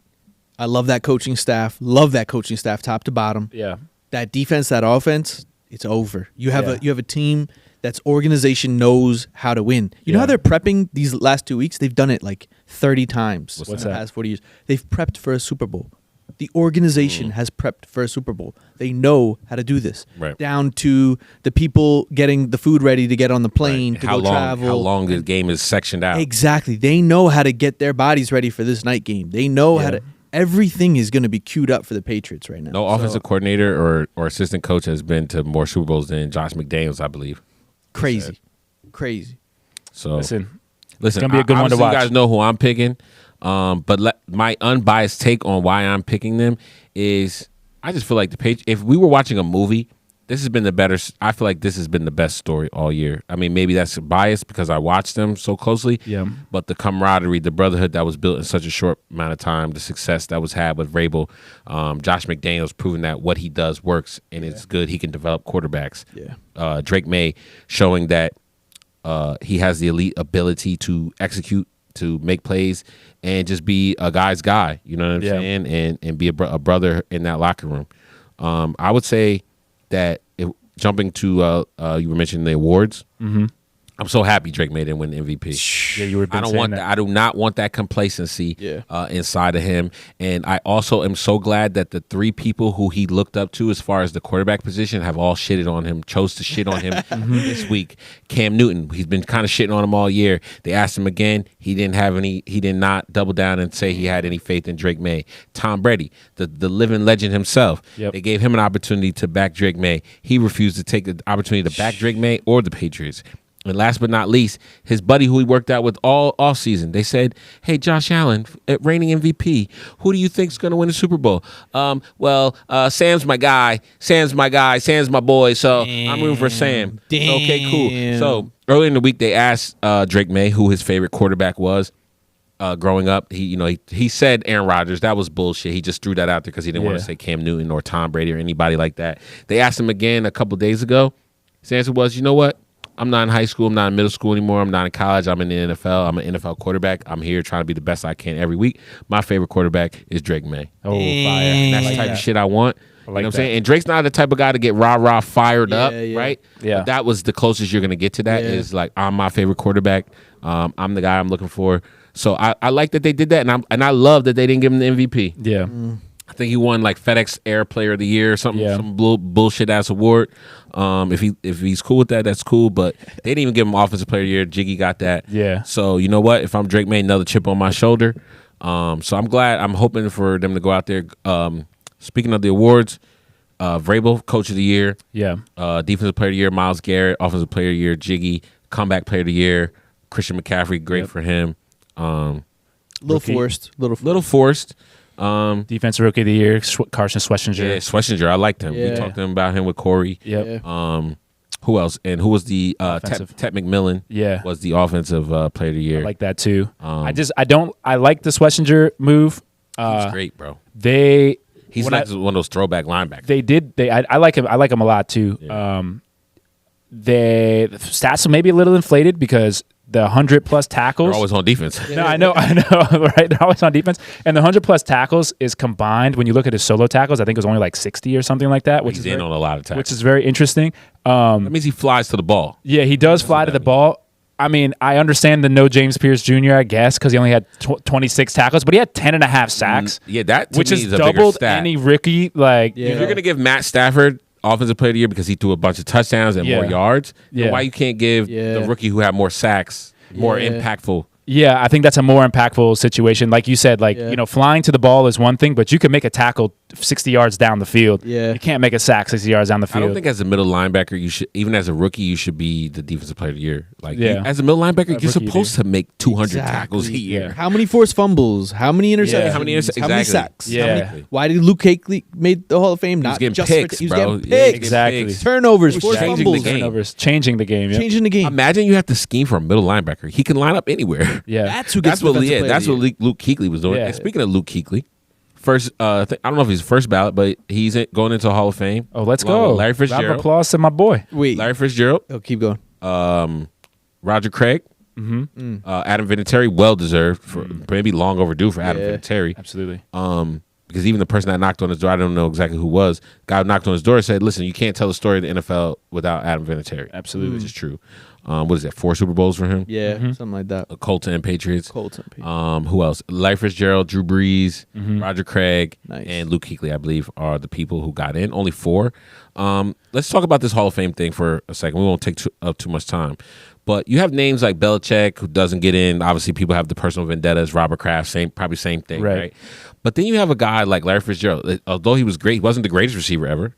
I love that coaching staff. Love that coaching staff, top to bottom. Yeah. That defense, that offense, it's over. You have Yeah. you have a team that's organization knows how to win. You know Yeah. how they're prepping these last 2 weeks? They've done it like 30 times What's in that? the past 40 years. They've prepped for a Super Bowl. The organization has prepped for a Super Bowl. They know how to do this. Right. Down to the people getting the food ready to get on the plane to How go long? travel. How long the game is sectioned out? Exactly. They know how to get their bodies ready for this night game. They know how to. Everything is going to be queued up for the Patriots right now. No offensive coordinator or assistant coach has been to more Super Bowls than Josh McDaniels, I believe. Crazy. So Listen, listen, gonna be a good one to obviously watch. You guys know who I'm picking, but my unbiased take on why I'm picking them is I just feel like the Patriots. If we were watching a movie, this has been the better. I feel like this has been the best story all year. I mean, maybe that's biased because I watched them so closely. Yeah. But the camaraderie, the brotherhood that was built in such a short amount of time, the success that was had with Vrabel, Josh McDaniels proving that what he does works and it's good. He can develop quarterbacks. Yeah. Drake May showing that he has the elite ability to execute, to make plays, and just be a guy's guy. You know what I'm saying? And be a brother in that locker room. I would say that jumping to you were mentioning the awards. I'm so happy Drake May didn't win the MVP. Yeah, you were. I don't want that. I do not want that complacency inside of him. And I also am so glad that the 3 people who he looked up to as far as the quarterback position have all shitted on him, chose to shit on him this week. Cam Newton, he's been kind of shitting on him all year. They asked him again. He did not double down and say he had any faith in Drake May. Tom Brady, the living legend himself. Yep. They gave him an opportunity to back Drake May. He refused to take the opportunity to back Drake May or the Patriots. And last but not least, his buddy who he worked out with all off season. They said, "Hey, Josh Allen, reigning MVP, who do you think's going to win the Super Bowl?" Sam's my guy. Sam's my guy. Sam's my boy. So I'm rooting for Sam. Damn. Okay, cool. So earlier in the week, they asked Drake May who his favorite quarterback was. Growing up, he said Aaron Rodgers. That was bullshit. He just threw that out there because he didn't want to say Cam Newton or Tom Brady or anybody like that. They asked him again a couple days ago. His answer was, "You know what? I'm not in high school. I'm not in middle school anymore. I'm not in college. I'm in the NFL. I'm an NFL quarterback. I'm here trying to be the best I can every week. My favorite quarterback is Drake May. Oh, fire. And that's the type of shit I want." You know what I'm saying? And Drake's not the type of guy to get rah-rah fired up, right? Yeah. But that was the closest you're going to get to that is like, I'm my favorite quarterback. I'm the guy I'm looking for. So I like that they did that, and I love that they didn't give him the MVP. Yeah. I think he won like FedEx Air Player of the Year or something, some bullshit ass award. If he's cool with that, that's cool. But they didn't even give him Offensive Player of the Year. Jiggy got that. Yeah. So you know what? If I'm Drake May, another chip on my shoulder. So I'm glad. I'm hoping for them to go out there. Speaking of the awards, Vrabel, Coach of the Year. Yeah. Defensive Player of the Year, Myles Garrett, Offensive Player of the Year, Jiggy, Comeback Player of the Year, Christian McCaffrey, great for him. Little forced. Defensive Rookie of the Year, Carson Schwarzenegger. Yeah, Schwarzenegger. I liked him. We talked about him with Corey. Yep. Who else? And who was the Offensive. Ted McMillan? Yeah. Was the Offensive Player of the Year. I like that too. I like the Schwarzenegger move. He's great, bro. He's like one of those throwback linebackers. I like him. I like him a lot too. Yeah. The stats are maybe a little inflated because the 100+ tackles. They're always on defense. No, I know, right? They're always on defense. And the 100+ tackles is combined. When you look at his solo tackles, I think it was only like 60 or something like that. He's in on a lot of tackles. Which is very interesting. That means he flies to the ball. Yeah, he does fly to the ball. I mean, I understand the no James Pierce Jr., I guess, because he only had 26 tackles, but he had 10.5 sacks. Yeah, that to which me is is a bigger doubled stat. any rookie. Like, If you're gonna give Matt Stafford Offensive Player of the Year because he threw a bunch of touchdowns and more yards, then why you can't give the rookie who had more sacks, more impactful? Yeah, I think that's a more impactful situation. Like you said, flying to the ball is one thing, but you can make a tackle 60 yards down the field. Yeah. You can't make a sack 60 yards down the field. I don't think as a middle linebacker, you should, even as a rookie, you should be the Defensive Player of the Year. As a middle linebacker, you're supposed to make 200 tackles a year. How many forced fumbles? How many interceptions? How many sacks? Yeah. Why did Luke Kuechly made the Hall of Fame? Not getting just picks, he was bro. getting Yeah, picks. Exactly. Turnovers, forced changing fumbles. the game. Turnovers, changing the game. Yeah. Changing the game. Imagine you have to scheme for a middle linebacker. He can line up anywhere. Yeah. That's who gets Defensive Player of the That's Year. what Luke Kuechly was doing. Yeah. And speaking of Luke Kuechly, first, I don't know if he's first ballot, but he's going into a Hall of Fame. Oh, let's along go. with Larry Round of Fitzgerald. applause to my boy. Wait. Larry Fitzgerald. Oh, keep going. Roger Craig. Adam Vinatieri, well deserved for maybe long overdue for Adam Vinatieri. Absolutely. Because even the person that knocked on his door, I don't know exactly who it was. Guy who knocked on his door and said, "Listen, you can't tell the story of the NFL without Adam Vinatieri." Absolutely. Which is true. What is that? 4 Super Bowls for him. Yeah, something like that. Colts and Patriots. Colts and Patriots. Who else? Larry Fitzgerald, Drew Brees, Roger Craig, Nice. and Luke Kuechly, I believe, are the people who got in. Only 4. Let's talk about this Hall of Fame thing for a second. We won't take up too much time. But you have names like Belichick, who doesn't get in. Obviously, people have the personal vendettas. Robert Kraft, probably same thing, right? But then you have a guy like Larry Fitzgerald. Although he was great, he wasn't the greatest receiver ever.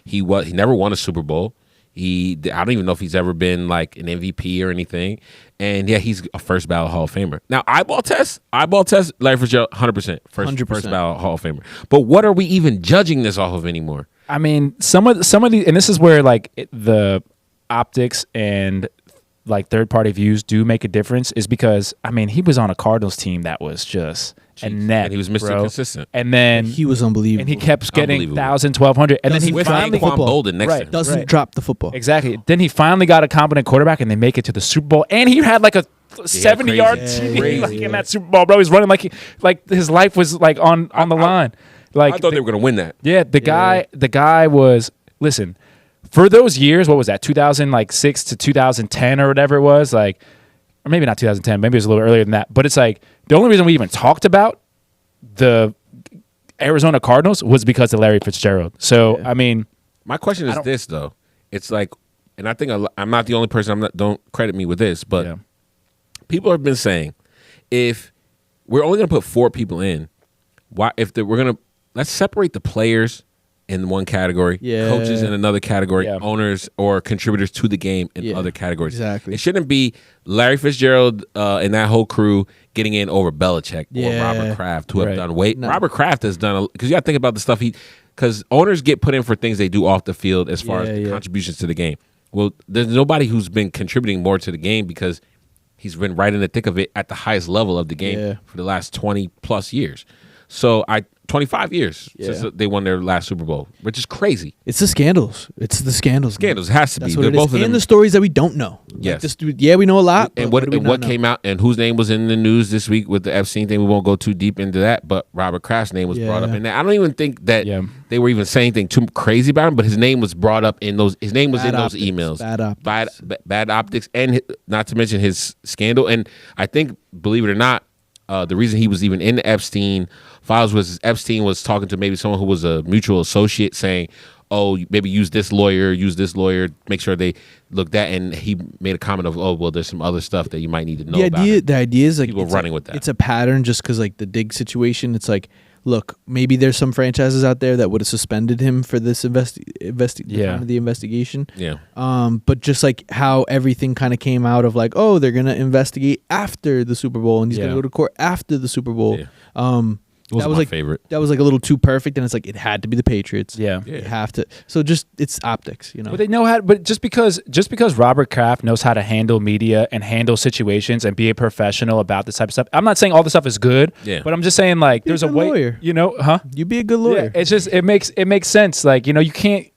He never won a Super Bowl. I don't even know if he's ever been like an MVP or anything. And yeah, he's a first ballot Hall of Famer. Now, eyeball test, Larry Fitzgerald, 100%. First ballot Hall of Famer. But what are we even judging this off of anymore? I mean, some of the, and this is where the optics and like third party views do make a difference, is because I mean he was on a Cardinals team that was just a net, and he was Mr. bro. Consistent. And then He was unbelievable. and he kept getting Unbelievable. 1,000, 1,200, and then he Doesn't finally drop the football. Bolden next to Right. him. doesn't drop the football. exactly. Then he finally got a competent quarterback, and they make it to the Super Bowl, and he had like a 70-yard crazy. TD Crazy. like in that Super Bowl, bro. He's running like his life was like on the line. Like I thought they were going to win that. yeah, the guy was, listen, for those years, what was that, 2006 to 2010 or whatever it was, like, or maybe not 2010, maybe it was a little earlier than that. But it's like the only reason we even talked about the Arizona Cardinals was because of Larry Fitzgerald. So I mean, My question is this though. It's like, and I think I'm not the only person. Don't credit me with this, but yeah. people have been saying, if we're only going to put 4 people in, why? We're going to let's separate the players in one category, Yeah. coaches in another category, Yeah. owners or contributors to the game in Yeah, other categories. exactly. It shouldn't be Larry Fitzgerald and that whole crew getting in over Belichick or Yeah. Robert Kraft, who have Right. done way. No. Robert Kraft has done because you got to think about the stuff because owners get put in for things they do off the field as far as the contributions to the game. Well, there's nobody who's been contributing more to the game because he's been right in the thick of it at the highest level of the game for the last 20 plus years. So 25 years since they won their last Super Bowl, which is crazy. It's the scandals. It's the scandals. man. Scandals has to That's be. what They're it is. both of them. And the stories that we don't know. Yes. We know a lot. And but what came out and whose name was in the news this week with the Epstein thing. We won't go too deep into that, but Robert Kraft's name was brought up in there. I don't even think that they were even saying anything too crazy about him, but his name was brought up in those. His name was in those emails. Bad optics, and not to mention his scandal. And I think, believe it or not, the reason he was even in the Epstein files was Epstein was talking to maybe someone who was a mutual associate, saying, "Oh, maybe use this lawyer, make sure they look that." And he made a comment of, "Oh, well, there's some other stuff that you might need to know about." The idea is like people running with that. It's a pattern, just because like the Diggs situation. It's like, look, maybe there's some franchises out there that would have suspended him for this the time of the investigation. Yeah. But just like how everything kind of came out of like, oh, they're gonna investigate after the Super Bowl, and he's gonna go to court after the Super Bowl. Yeah. That was my favorite. That was like a little too perfect, and it's like it had to be the Patriots. Yeah. You have to. So just it's optics, you know. But they know how. But just because Robert Kraft knows how to handle media and handle situations and be a professional about this type of stuff. I'm not saying all the stuff is good. Yeah. But I'm just saying like there's a way. Lawyer. You know, huh? You be a good lawyer. Yeah, it's just it makes sense. Like, you know, you can't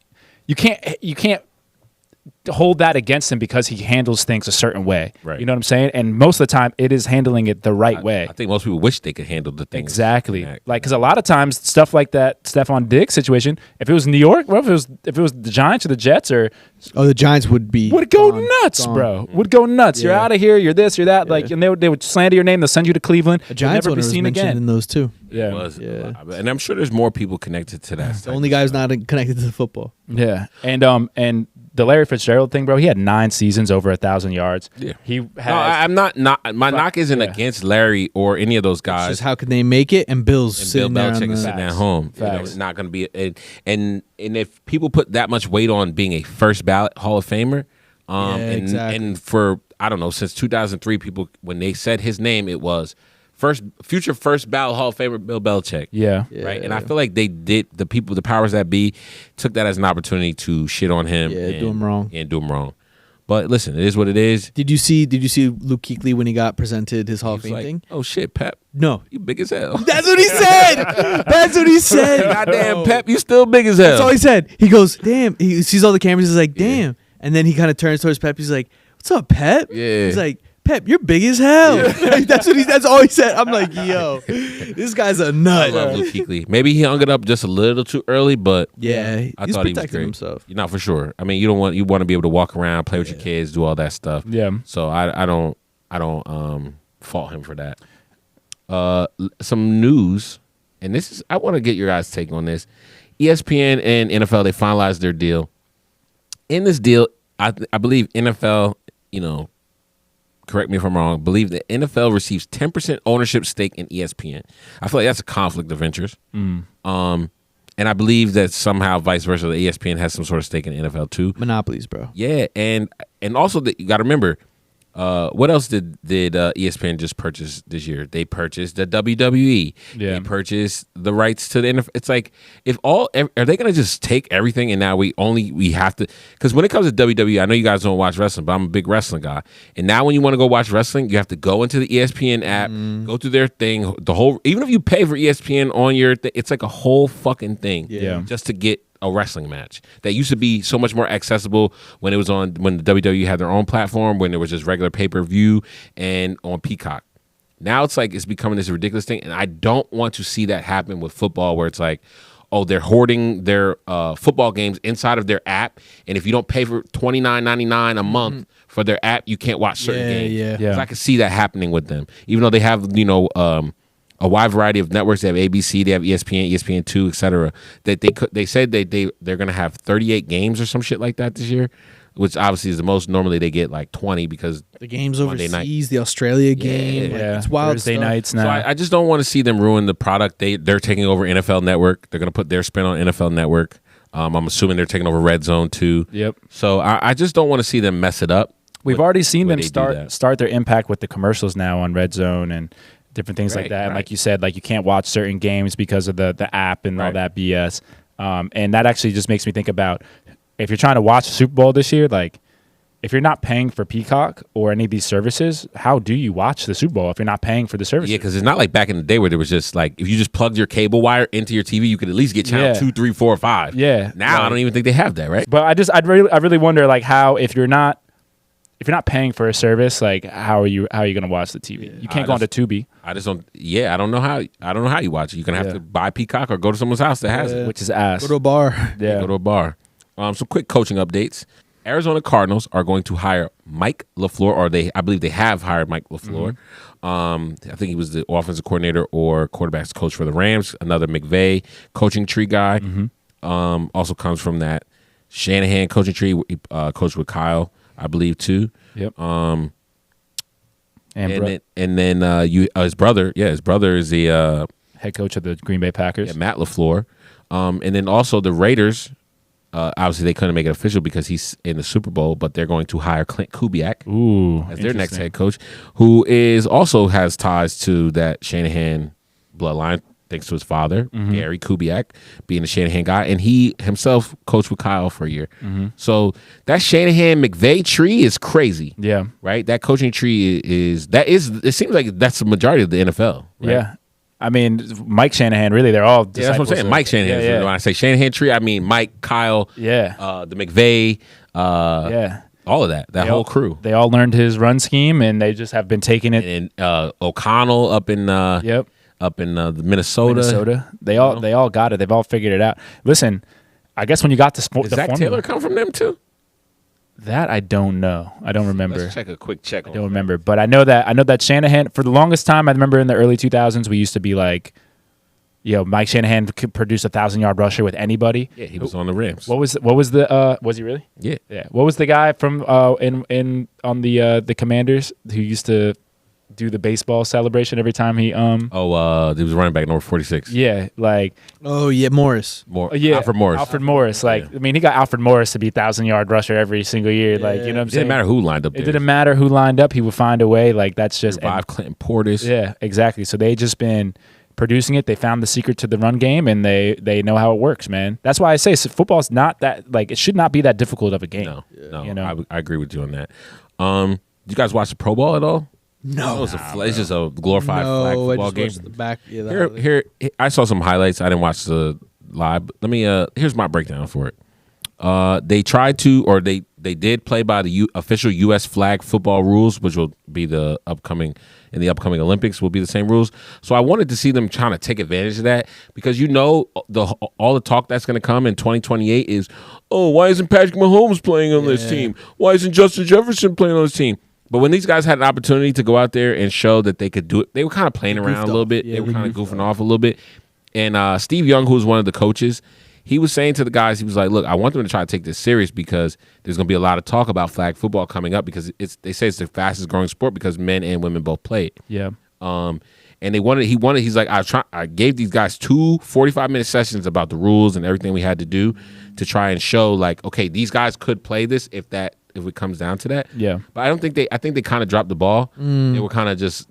hold that against him because he handles things a certain way. Right. You know what I'm saying? And most of the time, it is handling it the right way. I think most people wish they could handle the things Exactly. like Like, because a lot of times stuff like that Stephon Diggs situation, if it was New York, well, if it was the Giants or the Jets, or the Giants would go gone, nuts, gone. bro. Would go nuts. You're Yeah. out of here. You're this. You're that. Like, and they would slander your name. They'll send you to Cleveland. The Giants You'll owner never be was seen mentioned again. in those too. Yeah. It was. Yeah. And I'm sure there's more people connected to that. The only guy who's not connected to the football. Yeah, and the Larry Fitzgerald thing, bro. He had 9 seasons over 1,000 yards. Yeah. He No, has. I'm not. My knock isn't against Larry or any of those It's guys. just how can they make it? And Bill's And sitting Bill there on Belichick is the, sitting at home. You know, Facts. it's not going to be. And if people put that much weight on being a first ballot Hall of Famer, exactly. and for I don't know, since 2003, people when they said his name, it was future first ballot Hall of Famer Bill Belichick. Yeah. Right, and I feel like they did the powers that be took that as an opportunity to shit on him. Yeah, and do him wrong. and do him wrong. But listen, it is what it is. Did you see Luke Kuechly when he got presented his Hall of He's Fame like, thing? oh shit, Pep, No. you big as hell. That's what he said. That's what he said. Goddamn, Pep, you still big as hell. That's all he said. He goes, damn. He sees all the cameras. He's like, damn. And then he kind of turns towards Pep. He's like, what's up, Pep? Yeah. He's like, Pep, you're big as hell. Like, that's all he said. I'm like, yo, this guy's a I nut. love Luke Kuechly. Maybe he hung it up just a little too early, but Yeah, I he's thought he was protecting great. himself. You're not for sure. I mean, you want to be able to walk around, play with your kids, do all that stuff. Yeah. So I don't fault him for that. Some news, and this is I want to get your guys' take on this. ESPN and NFL, they finalized their deal. In this deal, I believe NFL, correct me if I'm wrong, believe the NFL receives 10% ownership stake in ESPN. I feel like that's a conflict of interest. And I believe that somehow vice versa, the ESPN has some sort of stake in the NFL too. Monopolies, bro. Yeah, and also you got to remember, what else did ESPN just purchase this year? They purchased the WWE. Yeah. They purchased the rights to the NFL. It's like are they gonna just take everything and now we have to? Because when it comes to WWE, I know you guys don't watch wrestling, but I'm a big wrestling guy. And now when you want to go watch wrestling, you have to go into the ESPN app, go through their thing, even if you pay for ESPN on your thing, it's like a whole fucking thing. Yeah. Just to get a wrestling match that used to be so much more accessible when the WWE had their own platform, when there was just regular pay-per-view and on Peacock. Now it's like it's becoming this ridiculous thing, and I don't want to see that happen with football where it's like, oh, they're hoarding their football games inside of their app, and if you don't pay for $29.99 a month for their app, you can't watch certain games. Yeah. 'Cause I can see that happening with them, even though they have a wide variety of networks. They have ABC, they have ESPN, ESPN2, etc. That they said they're going to have 38 games or some shit like that this year, which obviously is the most. Normally they get like 20 because The games Monday overseas, the Australia game. like, Yeah. it's wild Thursday stuff. nights now. So I just don't want to see them ruin the product. They're taking over NFL Network. They're going to put their spin on NFL Network. I'm assuming they're taking over Red Zone too. Yep. So I just don't want to see them mess it up. We've already seen them they do that. start their impact with the commercials now on Red Zone and different things like Right, that. And right. like you said, like you can't watch certain games because of the app and all Right. that BS. And that actually just makes me think about if you're trying to watch the Super Bowl this year, like if you're not paying for Peacock or any of these services, how do you watch the Super Bowl if you're not paying for the services? Yeah, because it's not like back in the day where there was just like if you just plugged your cable wire into your TV, you could at least get channel 2, 3, 4, 5. Yeah. Now I Like- don't even think they have that, right? But I really wonder like how if you're not paying for a service, like how are you going to watch the TV? You can't go onto Tubi, I just don't. Yeah, I don't know how you watch it. You're gonna have Yeah. to buy Peacock or go to someone's house that has it. which is ass. Go to a bar. Yeah. Go to a bar. Some quick coaching updates. Arizona Cardinals are going to hire Mike LaFleur, or I believe they have hired Mike LaFleur. I think he was the offensive coordinator or quarterbacks coach for the Rams. Another McVay coaching tree guy. Also comes from that Shanahan coaching tree. He, coached with Kyle, I believe, too. Yep. And And then his brother. Yeah, his brother is the head coach of the Green Bay Packers. Matt LaFleur. And then also the Raiders. Obviously, they couldn't make it official because he's in the Super Bowl, but they're going to hire Klint Kubiak Ooh, as their next interesting. head coach, who also has ties to that Shanahan bloodline, thanks to his father, Gary Kubiak, being a Shanahan guy, and he himself coached with Kyle for a year. So that Shanahan McVay tree is crazy. Yeah. Right? That coaching tree it seems like that's the majority of the NFL. Right? Yeah. I mean, Mike Shanahan, really, they're all Yeah, that's what I'm saying. Mike Shanahan. Yeah, When I say Shanahan tree, I mean Mike, Kyle, Yeah. the McVay, Yeah. all of that They whole all- crew. They all learned his run scheme, and they just have been taking it. And O'Connell up in Yep. the Minnesota. They all got it. They've all figured it out. Listen, I guess when you got the sport, Does the Zach formula, Taylor come from them too? that I don't know. I don't remember. Let's check a quick check. I don't remember, but I know that Shanahan. For the longest time, I remember in the early 2000s, we used to be like, Mike Shanahan could produce 1,000-yard rusher with anybody. Yeah, he was on the Rams. What was the was he really? Yeah. Yeah. What was the guy from in on the Commanders who used to do the baseball celebration every time he he was running back number 46. yeah, like Oh yeah, Morris. Alfred Morris. Alfred Morris. Like, Yeah. I mean, he got Alfred Morris to be 1,000-yard rusher every single year. Like, you know what I'm It saying? didn't matter who lined up there. It didn't matter who lined up. He would find a way. Like, that's just Revive Clinton Portis. yeah, exactly. So they just been producing it. They found the secret to the run game, and they know how it works, man. That's why I say football's not that like it should not be that difficult of a game. No, You know? I agree with you on that. You guys watch the Pro Bowl at all? No. It's just a glorified flag No, I football just game. watched the back. Yeah, the highlight. Here, I saw some highlights. I didn't watch the live. But let me. Here's my breakdown for it. They tried to, or they did play by the official U.S. flag football rules, which will be the upcoming Olympics will be the same rules. So I wanted to see them trying to take advantage of that because all the talk that's going to come in 2028 is, oh, why isn't Patrick Mahomes playing on this team? Why isn't Justin Jefferson playing on this team? But when these guys had an opportunity to go out there and show that they could do it, they were kind of playing around a little bit. Yeah, they were they kind of goofed goofing off a little bit. And Steve Young, who was one of the coaches, he was saying to the guys, he was like, look, I want them to try to take this serious because there's going to be a lot of talk about flag football coming up because they say it's the fastest growing sport because men and women both play it. Yeah. And he's like, I gave these guys 2 45-minute sessions about the rules and everything we had to do to try and show like, okay, these guys could play this if it comes down to that. Yeah. But I think they kind of dropped the ball. They were kind of just,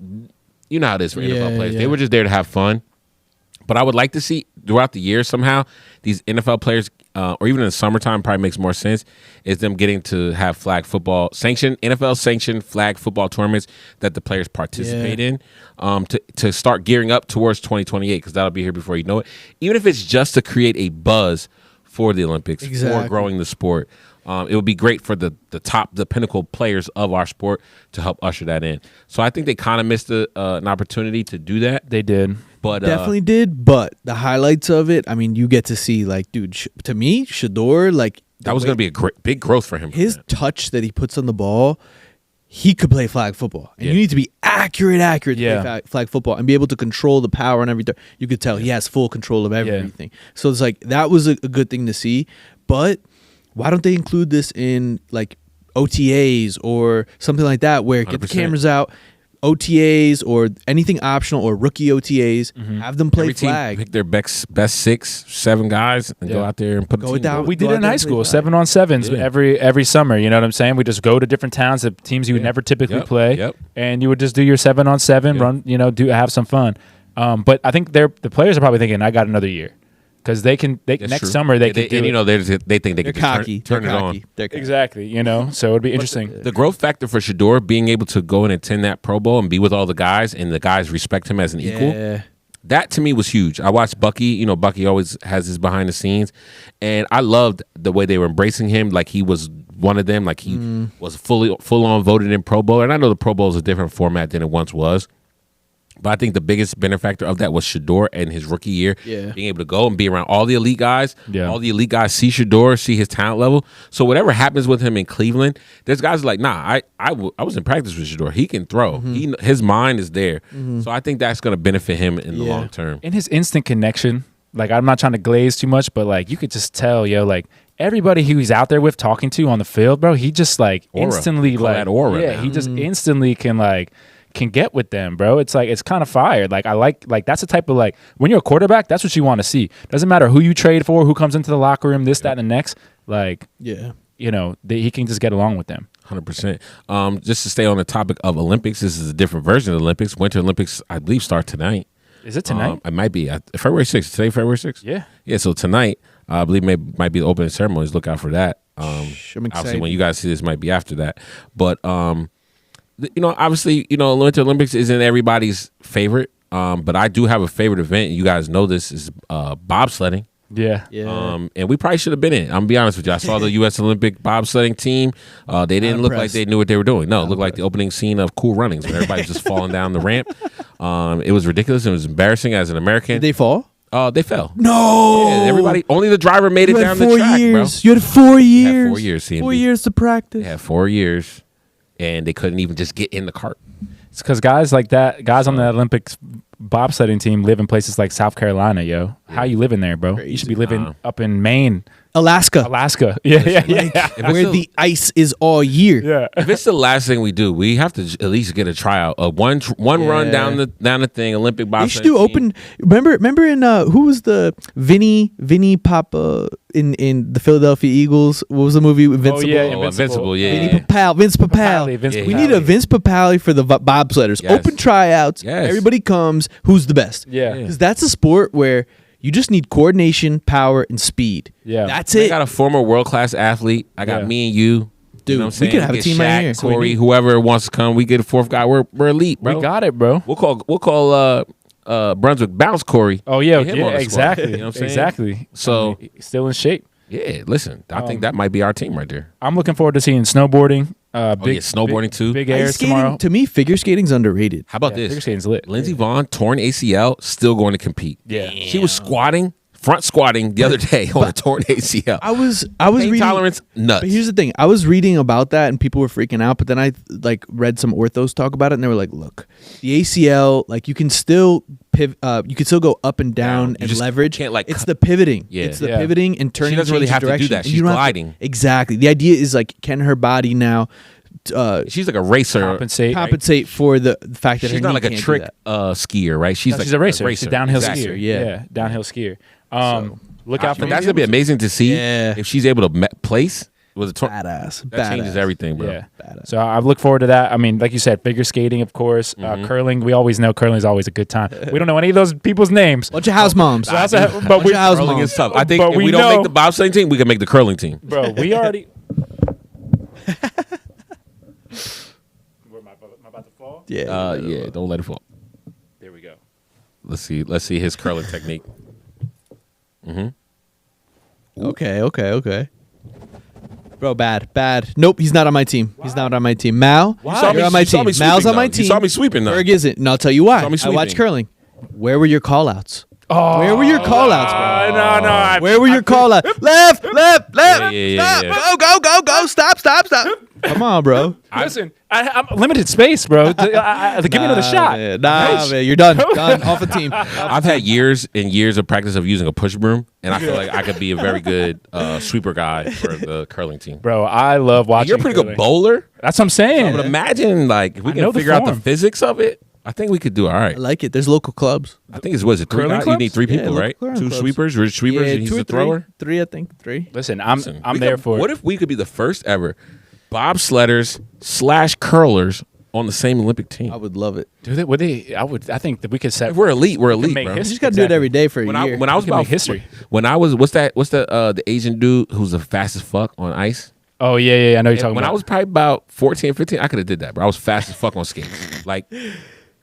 you know how it is for NFL players. They were just there to have fun. But I would like to see throughout the year somehow these NFL players, or even in the summertime, probably makes more sense, is them getting to have flag football NFL sanctioned flag football tournaments that the players participate in, to start gearing up towards 2028 because that'll be here before you know it. Even if it's just to create a buzz for the Olympics, for growing the sport. It would be great for the pinnacle players of our sport to help usher that in. So I think they kind of missed an opportunity to do that. They did. But Definitely did, but the highlights of it, I mean, you get to see, like, dude, to me, Shador, like... that was going to be a big growth for him. His touch that he puts on the ball, he could play flag football. And Yeah. you need to be accurate to Yeah. play flag football and be able to control the power and everything. You could tell he has full control of everything. So it's like, that was a good thing to see. But why don't they include this in, like, OTAs or something like that where get the 100%. cameras out, OTAs or anything optional or rookie OTAs. Have them play Every team flag. pick their best 6, 7 guys and go out there and put Go the team down. together. We did Go it out in there high and play school, flag. 7-on-7s Yeah. every summer. You know what I'm saying? We just go to different towns, the teams you would never typically Yep, play, yep. and you would just do your 7-on-7, run, have some fun. But I think the players are probably thinking, I got another year. Because they That's next true. summer they can do and, it. they think they They're can just cocky. turn They're it cocky. on. They're cocky. Exactly, so it would be interesting. The growth factor for Shador being able to go and attend that Pro Bowl and be with all the guys and the guys respect him as an equal. Yeah. That to me was huge. I watched Bucky. Bucky always has his behind the scenes, and I loved the way they were embracing him, like he was one of them, like he was full on voted in Pro Bowl. And I know the Pro Bowl is a different format than it once was, but I think the biggest benefactor of that was Shador and his rookie year, being able to go and be around all the elite guguys. Yeah. All the elite guys see Shador, see his talent level. So whatever happens with him in Cleveland, there's guys like, nah, I was in practice with Shador. He can throw. His mind is there. So I think that's going to benefit him in the long term. And his instant connection, like I'm not trying to glaze too much, but like you could just tell, like everybody who he's out there with talking to on the field, bro, he just like Aura. instantly Call like that aura, yeah, man. he just instantly can get with them, bro. It's like it's kind of fire. Like I like that's the type of like when you're a quarterback, that's what you want to see. Doesn't matter who you trade for, who comes into the locker room, this, that, and the next. Like he can just get along with them. 100%. Just to stay on the topic of Olympics, this is a different version of the Olympics. Winter Olympics, I believe, start tonight. Is it tonight? It might be February 6th. Today, February 6th? Yeah. Yeah, so tonight, I believe might be the opening ceremonies. Look out for that. I'm Obviously, excited. when you guys see this, might be after that. But, obviously, Winter Olympics isn't everybody's favorite. But I do have a favorite event. You guys know this is bobsledding. Yeah. And we probably should have been in it. I'm going to be honest with you. I saw the U.S. Olympic bobsledding team. They didn't look like impressed. they knew what they were doing. No, it looked like the opening scene of Cool Runnings when everybody's just falling down the ramp. It was ridiculous. It was embarrassing as an American. Did they fall? They fell. No. Yeah, everybody, only the driver made it You down had the 4 track, years. You had 4 years. 4 years, CMB. 4 years to practice. They had 4 years, and they couldn't even just get in the cart. It's because guys like that, guys on the Olympics bobsledding team live in places like South Carolina, yo. How you living there, bro? You should be living up in Maine, Alaska. Yeah. Where the ice is all year. Yeah. If it's the last thing we do, we have to at least get a tryout. One run down the thing. Olympic bobsledding. They should do team. open. Remember in who was the Vinny Papa in the Philadelphia Eagles? What was the movie? Invincible. Invincible. Yeah. Vinny Papale, Vince Papale. Vince We need a Vince Papale for the bobsledders. Yes. Open tryouts. Yes. Everybody comes. Who's the best? Yeah. Because that's a sport where you just need coordination, power, and speed. Yeah. That's I it. got a former world class athlete. I got Yeah. me and you. Dude, you know what I'm we saying? could have a Get team right Shaq, here. Corey, whoever wants to come. We get a fourth guy. We're elite, bro. We got it, bro. We'll call Brunswick Bounce Corey. Oh, yeah. Get him on the squad. Exactly. You know what I'm saying? Exactly. So- I mean, still in shape. Yeah, listen, I think that might be our team right there. I'm looking forward to seeing snowboarding. Snowboarding too. Big Ice airs skating, tomorrow. to me, figure skating's underrated. How about Figure this? skating's lit. Lindsey Vonn, torn ACL, still going to compete. Yeah. She was front squatting the other day on a torn ACL. I was Pain reading tolerance, nuts. But here's the thing: I was reading about that, and people were freaking out. But then I read some orthos talk about it, and they were like, "Look, the ACL, you can still you can still go up and down You and just leverage. can't, it's the pivoting. Yeah. It's the Yeah. pivoting and turning. She doesn't really change have to do direction. that. And She's you don't have to- gliding. Exactly. The idea is can her body now She's like a racer. Compensate. for the fact that She's her not knee like a can't do trick that. skier, right? She's No, like she's a racer. She's a downhill Exactly. skier. Yeah. Downhill skier. Look out for But that's gonna be amazing to see Yeah. if she's able to place with a torn. Badass. That changes everything, bro. Yeah. Badass. So I look forward to that. I mean, like you said, figure skating, of course. Curling. We always know curling is always a good time. We don't know any of those people's names. Bunch of house moms. But Bunch we, of house Curling moms. is tough. I think But if we we don't know- make the bobsledding team, we can make the curling team. bro, we already. Where am I about to fall? Yeah. Yeah, don't let it fall. There we go. Let's see his curling technique. Okay. Bro, bad. Nope, he's not on my team. He's not on my team. Mal, You saw me- you're on my you saw team. me Mal's sweeping, on my though. team. You saw me sweeping, though. Berg isn't. And I'll tell you why. saw me I watch sweeping. curling. Where were your call-outs? Oh, Where were your call-outs, bro? No. Where were your call-outs? Left. Yeah. Stop. Go. Stop. Come on, bro. Listen, I'm limited space, bro. Give me another shot. Man. Man, you're done. Done. Off a team. I've had years and years of practice of using a push broom, and I feel like I could be a very good sweeper guy for the curling team. Bro, I love watching. You're a pretty good bowler. That's what I'm saying. But imagine, like, if we I know can the figure out the form. physics of it, I think we could do all right. I like it. There's local clubs. I think was it 3 Curling guys? You need clubs? 3 Yeah, people, local right? curling 2 clubs. sweepers, or sweepers, and he's 2 or the 3. thrower. 3, I think. 3. Listen, I'm We there could- for What it. if we could be the first ever bobsledders / curlers on the same Olympic team? I would love it. Do they? Would they? I think that we could set. If we're elite, we're elite, make bro. You history. just got to do it every day for a When year. I was We can about make history. when I was what's the Asian dude who's the fastest fuck on ice? Oh yeah. I know you're talking When about. I was probably about 14, 15, I could have did that, bro. I was fast as fuck on skates. Like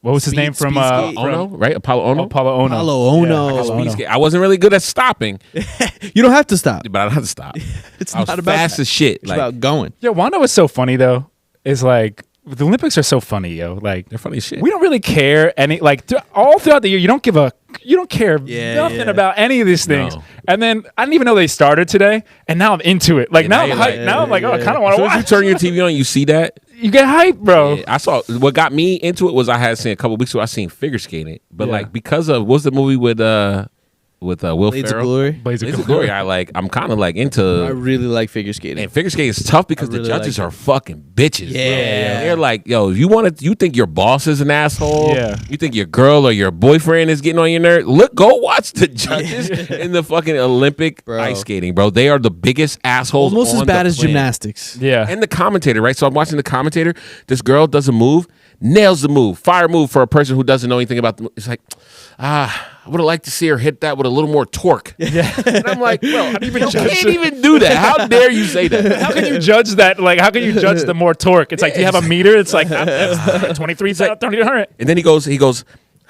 what was his name from skate. Ono, right? Apollo Ono. Apollo Ono. Apollo Ono. Yeah, Speed Apollo Ono. skate. I wasn't really good at stopping, You don't have to stop. but I don't have to stop. It's I was not about fast that. as shit. It's Like about going. Yo, Wanda was so funny though. Is like the Olympics are so funny, yo. Like they're funny as shit. we don't really care any like all throughout the year. You don't care Yeah, nothing yeah. about any of these things. No. And then I didn't even know they started today, and now I'm into it. Like Yeah, now now I'm you're hyped. like- Now I'm like, oh, I kind of want As to soon as you watch. turn your TV on, you see that. You get hyped, bro. Yeah, I saw what got me into it was I had seen a couple weeks ago. I seen figure skating, but Yeah. like because of what's the movie with Will Blades of Ferrell? Glory. Blades Blades of Glory. I'm kind of like into. I really like figure skating. And figure skating is tough because I really the judges like are fucking bitches. bro. Yeah. They're like, yo, if you think your boss is an asshole. Yeah. You think your girl or your boyfriend is getting on your nerve. Go watch the judges in the fucking Olympic Bro. ice skating, bro. They are the biggest assholes. Almost as on bad the as planet. gymnastics. Yeah. And the commentator, right? So I'm watching the commentator. This girl does a move, nails the move, fire move for a person who doesn't know anything about the move. It's like, I would have liked to see her hit that with a little more torque. Yeah. And I'm like, bro, you can't even do that. How dare you say that? How can you judge that? Like, how can you judge the more torque? It's like, do you have a meter? It's like 23,300. And then he goes,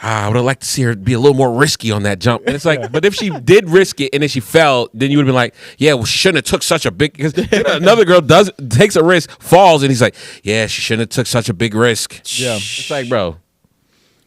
I would have liked to see her be a little more risky on that jump. And it's like, but if she did risk it and then she fell, then you would have been like, yeah, well, she shouldn't have took such a big, because another girl takes a risk, falls, and he's like, yeah, she shouldn't have took such a big risk. Yeah. It's like, bro,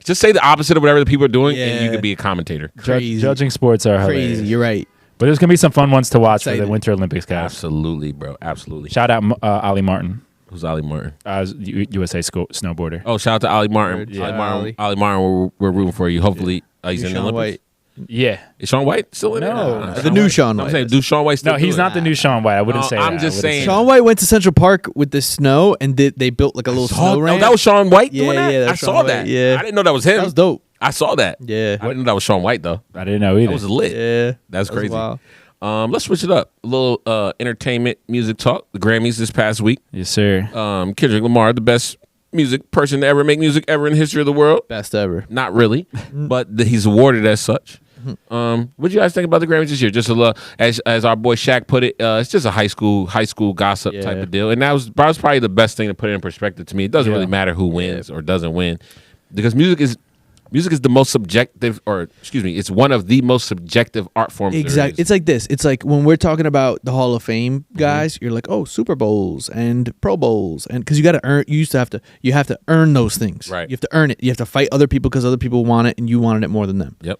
just say the opposite of whatever the people are doing, and you Yeah. could be a commentator. Crazy. Judging sports are Crazy. hilarious. You're right. But there's going to be some fun ones to watch for the Excited. Winter Olympics, guys. Absolutely, bro. Absolutely. Shout out Ali Martin, Who's Ollie Martin? USA snowboarder. Oh, shout out to Ollie Martin. Yeah. Ollie Martin, we're rooting for you. Hopefully, he's in the Shaun Olympics. White. Yeah. Is Shaun White still in there? No. Nah, The new Shaun I'm White. saying, do Shaun White still No, do he's it? not the new Shaun White. I wouldn't No, say I'm that. just I wouldn't saying. say Shaun White went to Central Park with the snow and they built like a little snow Oh, ramp. that was Shaun White Yeah, doing that? yeah, I that's saw Shaun that. White, yeah. I didn't know that was him. That was dope. I saw that. Yeah. I didn't know that was Shaun White, though. I didn't know either. That was lit. Yeah. That's That was crazy. wild. Let's switch it up. A little entertainment music talk. The Grammys this past week. Yes, sir. Kendrick Lamar, the best music person to ever make music ever in the history of the world. Best ever. Not really, but he's awarded as such. What do you guys think about the Grammys this year? Just a little, as our boy Shaq put it, it's just a high school gossip type of deal, and that was probably the best thing to put it in perspective to me. It doesn't really matter who wins or doesn't win, because music is the most subjective, it's one of the most subjective art forms. there Exactly. is. It's like this. It's like when we're talking about the Hall of Fame guys, you're like, oh, Super Bowls and Pro Bowls, and because you got to earn. You have to earn those things. Right. You have to earn it. You have to fight other people because other people want it, and you wanted it more than them. Yep.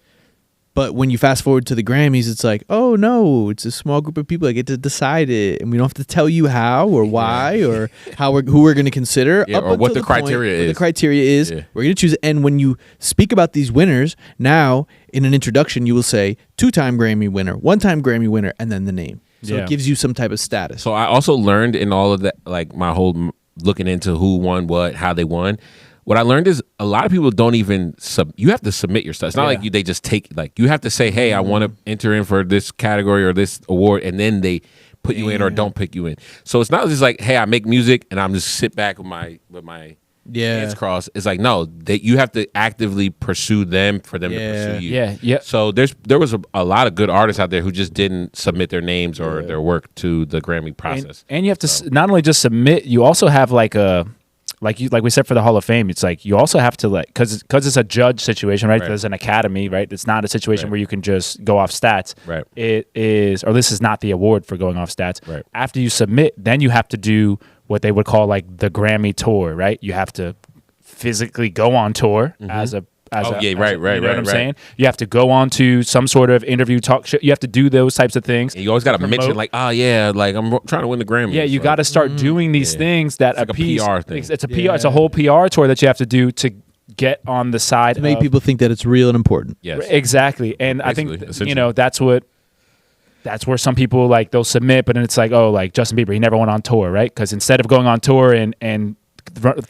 But when you fast forward to the Grammys, it's like, oh no, it's a small group of people that get to decide it, and we don't have to tell you how or why or who we're going to consider. Yeah, up or what until the criteria point where is. The criteria is Yeah. we're going to choose it. And when you speak about these winners, now in an introduction, you will say 2-time Grammy winner, 1-time Grammy winner, and then the name. So Yeah. it gives you some type of status. So I also learned in all of that, like my whole looking into who won what, how they won. What I learned is a lot of people don't even you have to submit your stuff. It's not like they just take, like, you have to say, hey, I want to enter in for this category or this award, and then they put you in or don't pick you in. So it's not just like, hey, I make music and I'm just sit back with my hands crossed. It's like, no, you have to actively pursue them for them to pursue you. Yeah. So there was a lot of good artists out there who just didn't submit their names or their work to the Grammy process. And you have to not only just submit, you also have like we said for the Hall of Fame, it's like you also have to because it's a judge situation, right? There's an academy, right? It's not a situation where you can just go off stats. Right. It is, or this is not the award for going off stats. Right. After you submit, then you have to do what they would call like the Grammy tour, right? You have to physically go on tour as Right. You know what I'm saying? You have to go on to some sort of interview talk show. You have to do those types of things. And you always got to mention like, oh yeah, like I'm trying to win the Grammys. Yeah, you got to start doing these things that it's appease. like a PR thing. It's a PR. It's a whole PR tour that you have to do to get on the side to make people think that it's real and important. Yes. Exactly. And Basically, I think essentially. that's where some people like they'll submit, but then it's like, oh, like Justin Bieber, he never went on tour, right? Because instead of going on tour and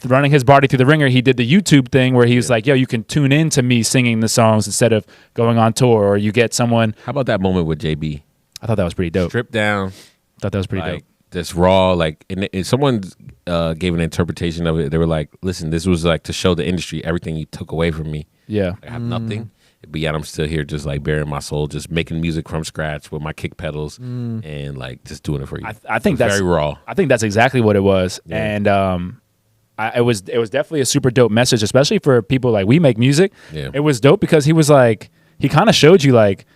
running his body through the ringer, he did the YouTube thing where he was like, yo, you can tune in to me singing the songs instead of going on tour. Or you get someone. How about that moment with JB? I thought that was pretty dope. Stripped down. Thought that was pretty dope. This raw, like, and someone gave an interpretation of it. They were like, listen, this was like to show the industry everything you took away from me. Yeah. I have nothing. But yet I'm still here just like bearing my soul, just making music from scratch with my kick pedals and like just doing it for you. I think that's very raw. I think that's exactly what it was. Yeah. And it was definitely a super dope message, especially for people like we make music. Yeah. It was dope because he was like, he kind of showed you like,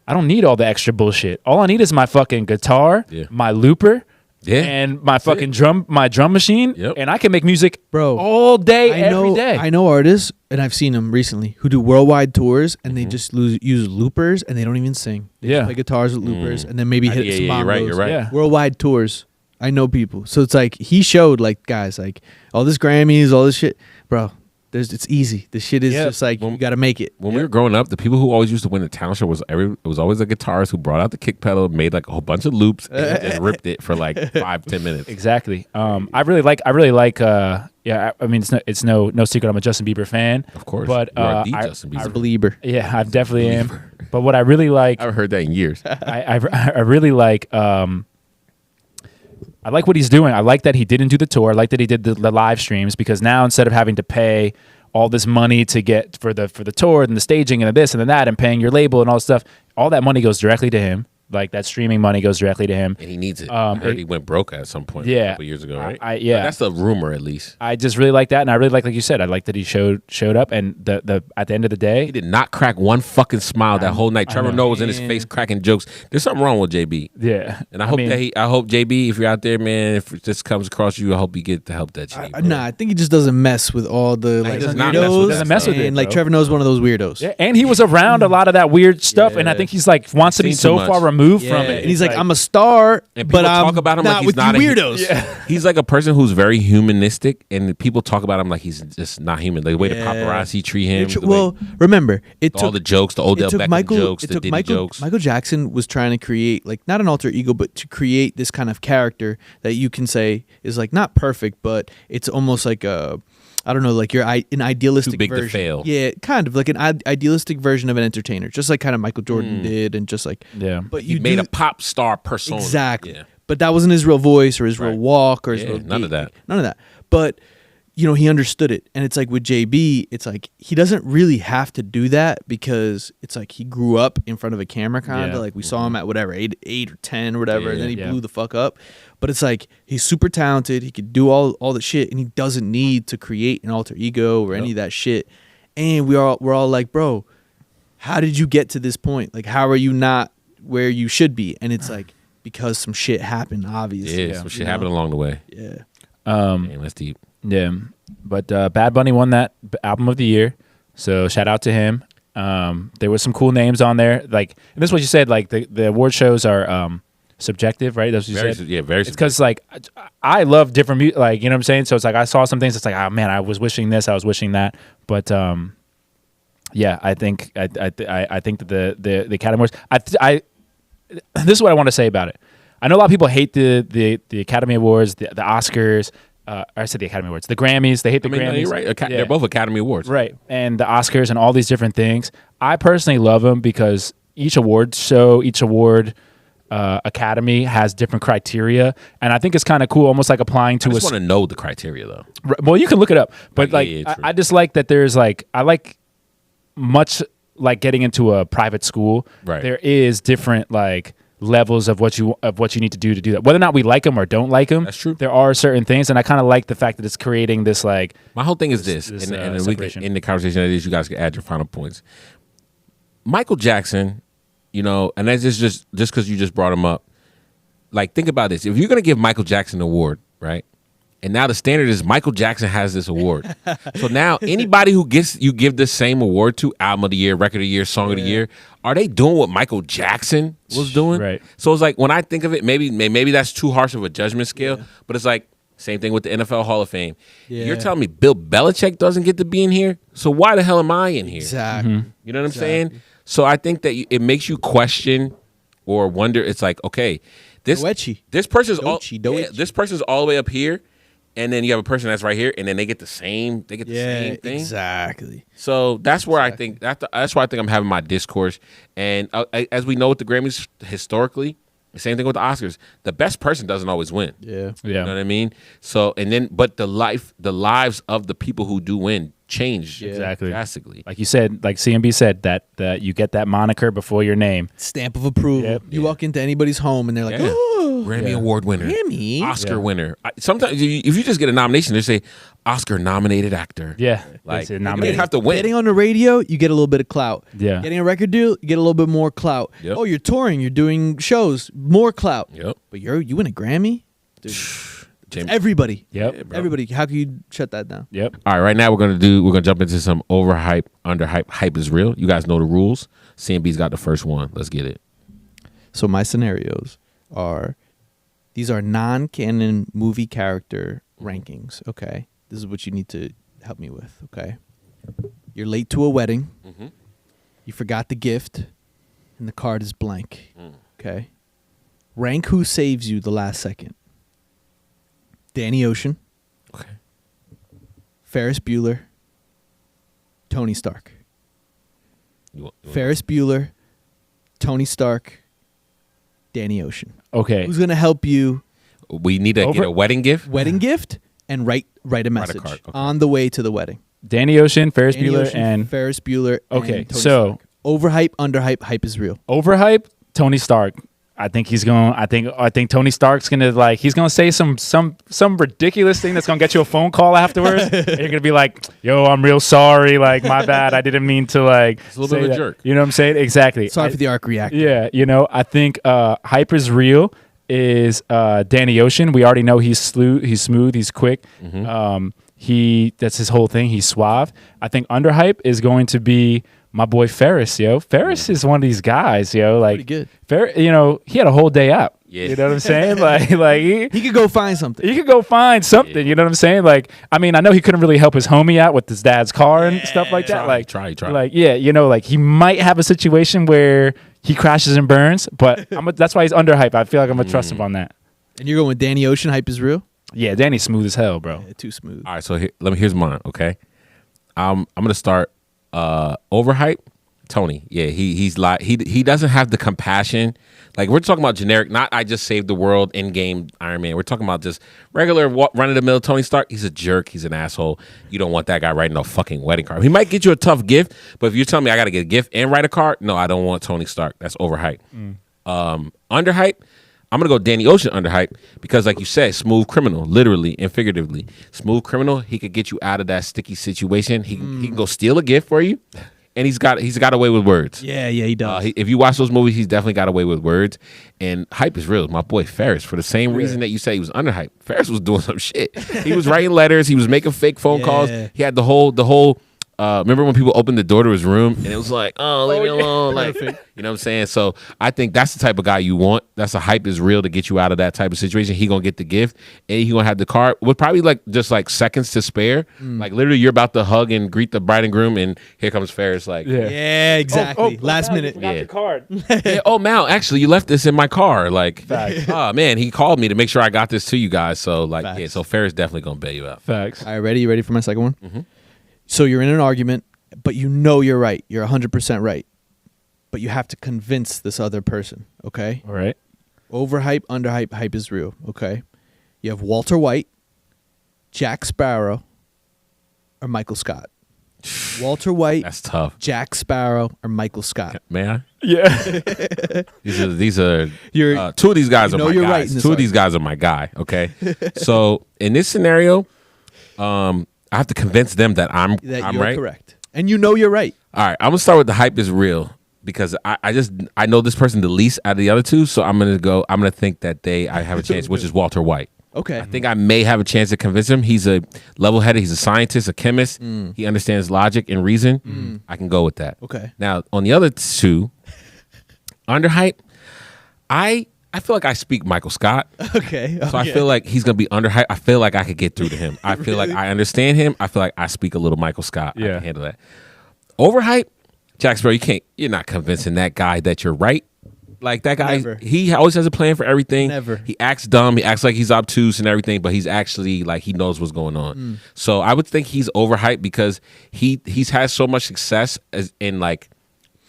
I don't need all the extra bullshit. All I need is my fucking guitar, my looper, and my fucking drum machine, and I can make music, bro, all day, every day. I know artists, and I've seen them recently who do worldwide tours, and they just use loopers, and they don't even sing. They just play guitars with loopers, and then maybe hit some bongos. You're right. Yeah. Worldwide tours. I know people, so it's like he showed like guys like all this Grammys, all this shit, bro. It's easy. The shit is just like you got to make it. When we were growing up, the people who always used to win the talent show it was always the guitarist who brought out the kick pedal, made like a whole bunch of loops, and just ripped it for like 5-10 minutes. Exactly. I really like. Yeah, I mean, it's no secret. I'm a Justin Bieber fan, Of course, but you are the Justin Bieber. I believer. Yeah, I definitely am. But what I really like, I haven't heard that in years. I really like. I like what he's doing. I like that he didn't do the tour. I like that he did the live streams, because now instead of having to pay all this money to get for the tour and the staging and this and then that and paying your label and all this stuff, all that money goes directly to him. Like that streaming money goes directly to him. And he needs it. I heard he went broke at some point a couple years ago, right? That's the rumor, at least. I just really like that, and I really like you said, I like that he showed up, and the at the end of the day, he did not crack one fucking smile that whole night. Trevor Noah was in his face cracking jokes. There's something wrong with JB. Yeah, and I hope JB, if you're out there, man, if this comes across you, I hope you get the help that you need. Nah, I think he just doesn't mess with all the like weirdos. Doesn't mess with it, like Trevor Noah's one of those weirdos. Yeah, and he was around a lot of that weird stuff, and I think he's like wants to be so far removed from it. And he's like, I'm a star, and people but I'm talk about him not like he's with not you weirdos. He's like a person who's very humanistic, and people talk about him like he's just not human. Like the way the paparazzi treat him. Remember, it all took the jokes, the Odell Beckham jokes, the Diddy jokes. Michael Jackson was trying to create like not an alter ego, but to create this kind of character that you can say is like not perfect, but it's almost like a, I don't know, like you're an idealistic Too big version. to fail. Yeah, kind of like an idealistic version of an entertainer, just like kind of Michael Jordan did, and just like But he made a pop star persona. Exactly. Yeah. But that wasn't his real voice or his real walk or his real none of that. None of that. But he understood it, and it's like with JB, it's like he doesn't really have to do that because it's like he grew up in front of a camera, kind of like we saw him at whatever 8 or 10 or whatever, and then he blew the fuck up. But it's like he's super talented. He could do all the shit, and he doesn't need to create an alter ego or any of that shit. And we're all like, bro, how did you get to this point? Like, how are you not where you should be? And it's like because some shit happened, obviously. Yeah, some shit happened along the way. Yeah. Damn, that's deep. Yeah, but Bad Bunny won that album of the year, so shout out to him. There was some cool names on there, like, and this is what you said, like the award shows are subjective, right? That's what you said. Yeah, very. It's because like I love different music, like, you know what I'm saying. So it's like I saw some things. It's like, oh man, I was wishing this, I was wishing that, but yeah, I think that the Academy Awards. This is what I want to say about it. I know a lot of people hate the Academy Awards, the Oscars. I said the Academy Awards, the Grammys. They hate the Grammys. No, you're right. They're both Academy Awards, right? And the Oscars and all these different things. I personally love them because each award show, each award Academy has different criteria, and I think it's kind of cool, almost like applying to. I just want to know the criteria, though. Well, you can look it up, but I just like that. There's like much like getting into a private school. Right. There is different like levels of what you need to do that. Whether or not we like them or don't like them, that's true. There are certain things, and I kind of like the fact that it's creating this like. My whole thing is this and we can, in the conversation that is, you guys can add your final points. Michael Jackson, and that's just because you just brought him up. Like, think about this: if you're gonna give Michael Jackson an award, right, And now the standard is Michael Jackson has this award. So now anybody who you give the same award to, album of the year, record of the year, song of the year, are they doing what Michael Jackson was doing? Right. So it's like when I think of it, maybe that's too harsh of a judgment scale, but it's like same thing with the NFL Hall of Fame. Yeah. You're telling me Bill Belichick doesn't get to be in here? So why the hell am I in here? Exactly. You know what I'm saying? So I think that it makes you question or wonder. It's like, okay, this person's this person's all the way up here, and then you have a person that's right here, and then they get the same thing. Exactly. So that's where I think that's why I think I'm having my discourse. And as we know with the Grammys historically, the same thing with the Oscars. The best person doesn't always win. Yeah. You know what I mean? So but the lives of the people who do win change drastically. Like you said, like CMB said, that you get that moniker before your name. Stamp of approval. Yep. You walk into anybody's home and they're like, oh, Grammy Award winner, Grammy, Oscar winner. Sometimes if you just get a nomination, they say Oscar nominated actor. Yeah, like you nominated. have to win. Getting on the radio, you get a little bit of clout. Yeah. Getting a record deal, you get a little bit more clout. Yep. Oh, you're touring, you're doing shows, more clout. Yep. But you win a Grammy? Dude, James. everybody. Yep. Yeah, bro. Everybody. How can you shut that down? Yep. All right, right now we're gonna jump into some overhype, underhype. Hype is real. You guys know the rules. CMB's got the first one. Let's get it. So my scenarios these are non-canon movie character rankings, okay? This is what you need to help me with, okay? You're late to a wedding. Mm-hmm. You forgot the gift, and the card is blank, okay? Rank who saves you the last second. Danny Ocean, Okay. Ferris Bueller, Tony Stark. You Ferris Bueller, Tony Stark, Danny Ocean. Okay. Who's going to help you we need to get a wedding gift. wedding gift and write a message card, okay. on the way to the wedding. Danny Ocean, Ferris Danny Bueller, Ocean, and Ferris Bueller. Okay, and Tony so- Stark. Overhype, underhype, hype is real. Overhype, Tony Stark. I think he's going. I think Tony Stark's gonna he's gonna say some ridiculous thing that's gonna get you a phone call afterwards. And you're gonna be like, "Yo, I'm real sorry. Like, my bad. I didn't mean to It's a little bit of a jerk. You know what I'm saying? Exactly. Sorry for the arc reactor. Yeah, I think hype is real is Danny Ocean. We already know he's smooth, he's quick. That's his whole thing. He's suave. I think underhype is going to be my boy Ferris, yo. Ferris is one of these guys, yo. Like, Pretty good. He had a whole day out. Yeah. You know what I'm saying? like He could go find something. he could go find something. You know what I'm saying? Like, I mean, I know he couldn't really help his homie out with his dad's car and stuff like that. Try. Like, yeah, like he might have a situation where he crashes and burns, but that's why he's underhyped. I feel like I'm gonna trust him on that. And you're going with Danny Ocean, hype is real? Yeah, Danny's smooth as hell, bro. Yeah, too smooth. All right, so here's mine. Okay, I'm gonna start overhype. Tony, yeah, he's like he doesn't have the compassion. Like, we're talking about generic, not I just saved the world in game Iron Man. We're talking about just regular run of the mill Tony Stark. He's a jerk. He's an asshole. You don't want that guy writing a fucking wedding card. He might get you a tough gift, but if you're telling me I got to get a gift and write a card, no, I don't want Tony Stark. That's overhype. Underhype, I'm gonna go Danny Ocean underhype because, like you said, smooth criminal, literally and figuratively. Smooth criminal, he could get you out of that sticky situation. He can go steal a gift for you. And he's got away with words. Yeah, he does. If you watch those movies, he's definitely got away with words. And hype is real. My boy Ferris, for the same reason that you say he was underhyped, Ferris was doing some shit. He was writing letters. He was making fake phone calls. He had the whole. Remember when people opened the door to his room and it was like, oh, leave me alone, like, you know what I'm saying? So I think that's the type of guy you want. That's a hype is real to get you out of that type of situation. He gonna get the gift and he gonna have the card with probably just seconds to spare. Like, literally, you're about to hug and greet the bride and groom, and here comes Ferris. Like, Yeah, exactly. Last minute. Forgot the card. yeah, oh, Mal, actually, you left this in my car. Like, oh man, he called me to make sure I got this to you guys. So Facts. so Ferris definitely gonna bail you out. Facts. All right, ready? You ready for my second one? Mm-hmm. So you're in an argument, but you know you're right. You're 100% right. But you have to convince this other person, okay? All right. Overhype, underhype, hype is real, okay? You have Walter White, Jack Sparrow, or Michael Scott. Walter White, That's tough. Jack Sparrow, or Michael Scott. May I? Yeah. These are You're- two of these guys you are know my you're right guys. in this Two of these guys are my guy. Okay, so in this scenario, I have to convince them that I'm You're right. correct. And you know you're right. All right, I'm gonna start with the hype is real because I know this person the least out of the other two, so I'm gonna think that I have a chance, which is Walter White. Okay. I think I may have a chance to convince him. He's a level-headed. He's a scientist, a chemist. He understands logic and reason. I can go with that. Okay. Now, on the other two, Underhyped, I feel like I speak Michael Scott. Okay. So I feel like he's going to be Underhyped. I feel like I could get through to him. I feel like I understand him. I feel like I speak a little Michael Scott. I can handle that. Overhyped, Jack Sparrow, you're not convincing that guy that you're right. Like that guy, Never. he always has a plan for everything. Never. He acts dumb. He acts like he's obtuse and everything, but he's actually like he knows what's going on. So I would think he's overhyped because he's had so much success in like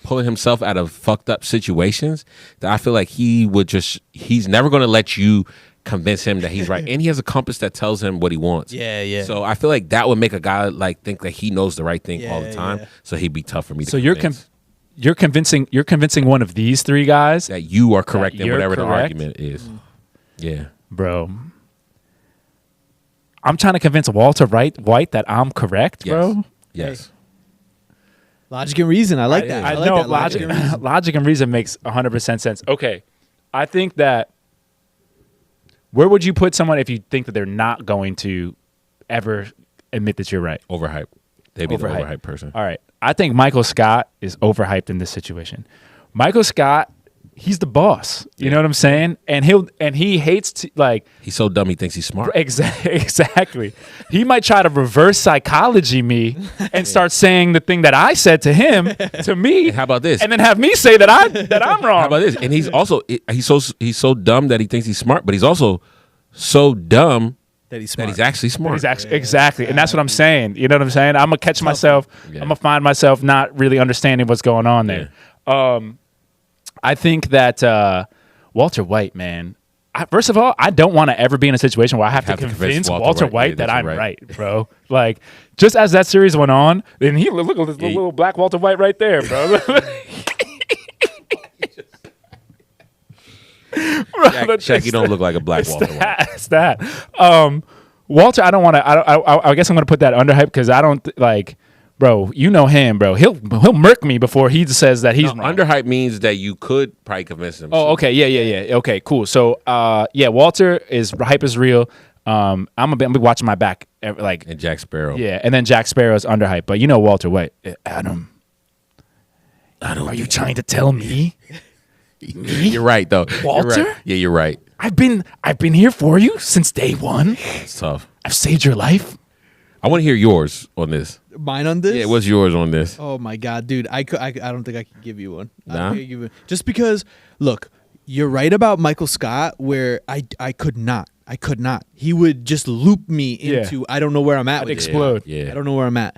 pulling himself out of fucked up situations that I feel like he's never going to let you convince him that he's right. And he has a compass that tells him what he wants. Yeah. So I feel like that would make a guy like think that he knows the right thing all the time. Yeah. So he'd be tough for me to So convince. you're convincing one of these three guys, That you are correct in you're whatever the correct? argument is. Yeah. bro. I'm trying to convince Walter White that I'm correct, Yes. bro. Yes. Logic and reason. I like that. I like know that. logic and reason makes 100% sense. Okay, I think that where would you put someone if you think that they're not going to ever admit that you're right? Overhyped. They'd be the Overhyped. overhyped person. All right, I think Michael Scott is overhyped in this situation. Michael Scott, he's the boss. You know what I'm saying? And he hates to like. He's so dumb he thinks he's smart. Exactly. He might try to reverse psychology me and start saying the thing that I said to him to me. And how about this? And then have me say that I'm wrong. How about this? And he's also he's so dumb that he thinks he's smart, but he's also so dumb That he's that smart. he's actually smart. Exactly. And that's what I'm saying. You know what I'm saying? I'm going to catch myself. Yeah. I'm going to find myself not really understanding what's going on there. I think that Walter White, man, first of all, I don't want to ever be in a situation where I have to convince Walter White that I'm right, bro. Like, just as that series went on, and look at this little black Walter White right there, bro. Shaq, you don't look like a black Walter White. It's that. Walter, I don't want to. I guess I'm going to put that underhyped because I don't like, bro. You know him, bro. He'll murk me before he says that he's wrong. Underhyped means that you could probably convince him. Oh, okay, yeah. Okay, cool. So, Walter hype is real. I'm gonna be watching my back, like, And Jack Sparrow. yeah, and then Jack Sparrow's underhyped. But you know Walter White, Adam. Are you trying to tell me? You're right, though. You're Walter? right. Yeah, you're right. I've been here for you since day one. It's tough. I've saved your life. I want to hear yours on this. Mine on this? Yeah, what's yours on this? Oh my god, dude! I don't think I can give you one. I don't Nah? think I can give you- just because, look, you're right about Michael Scott, where I could not. He would just loop me into I don't know where I'm at. I'd with it. explode. Yeah. I don't know where I'm at.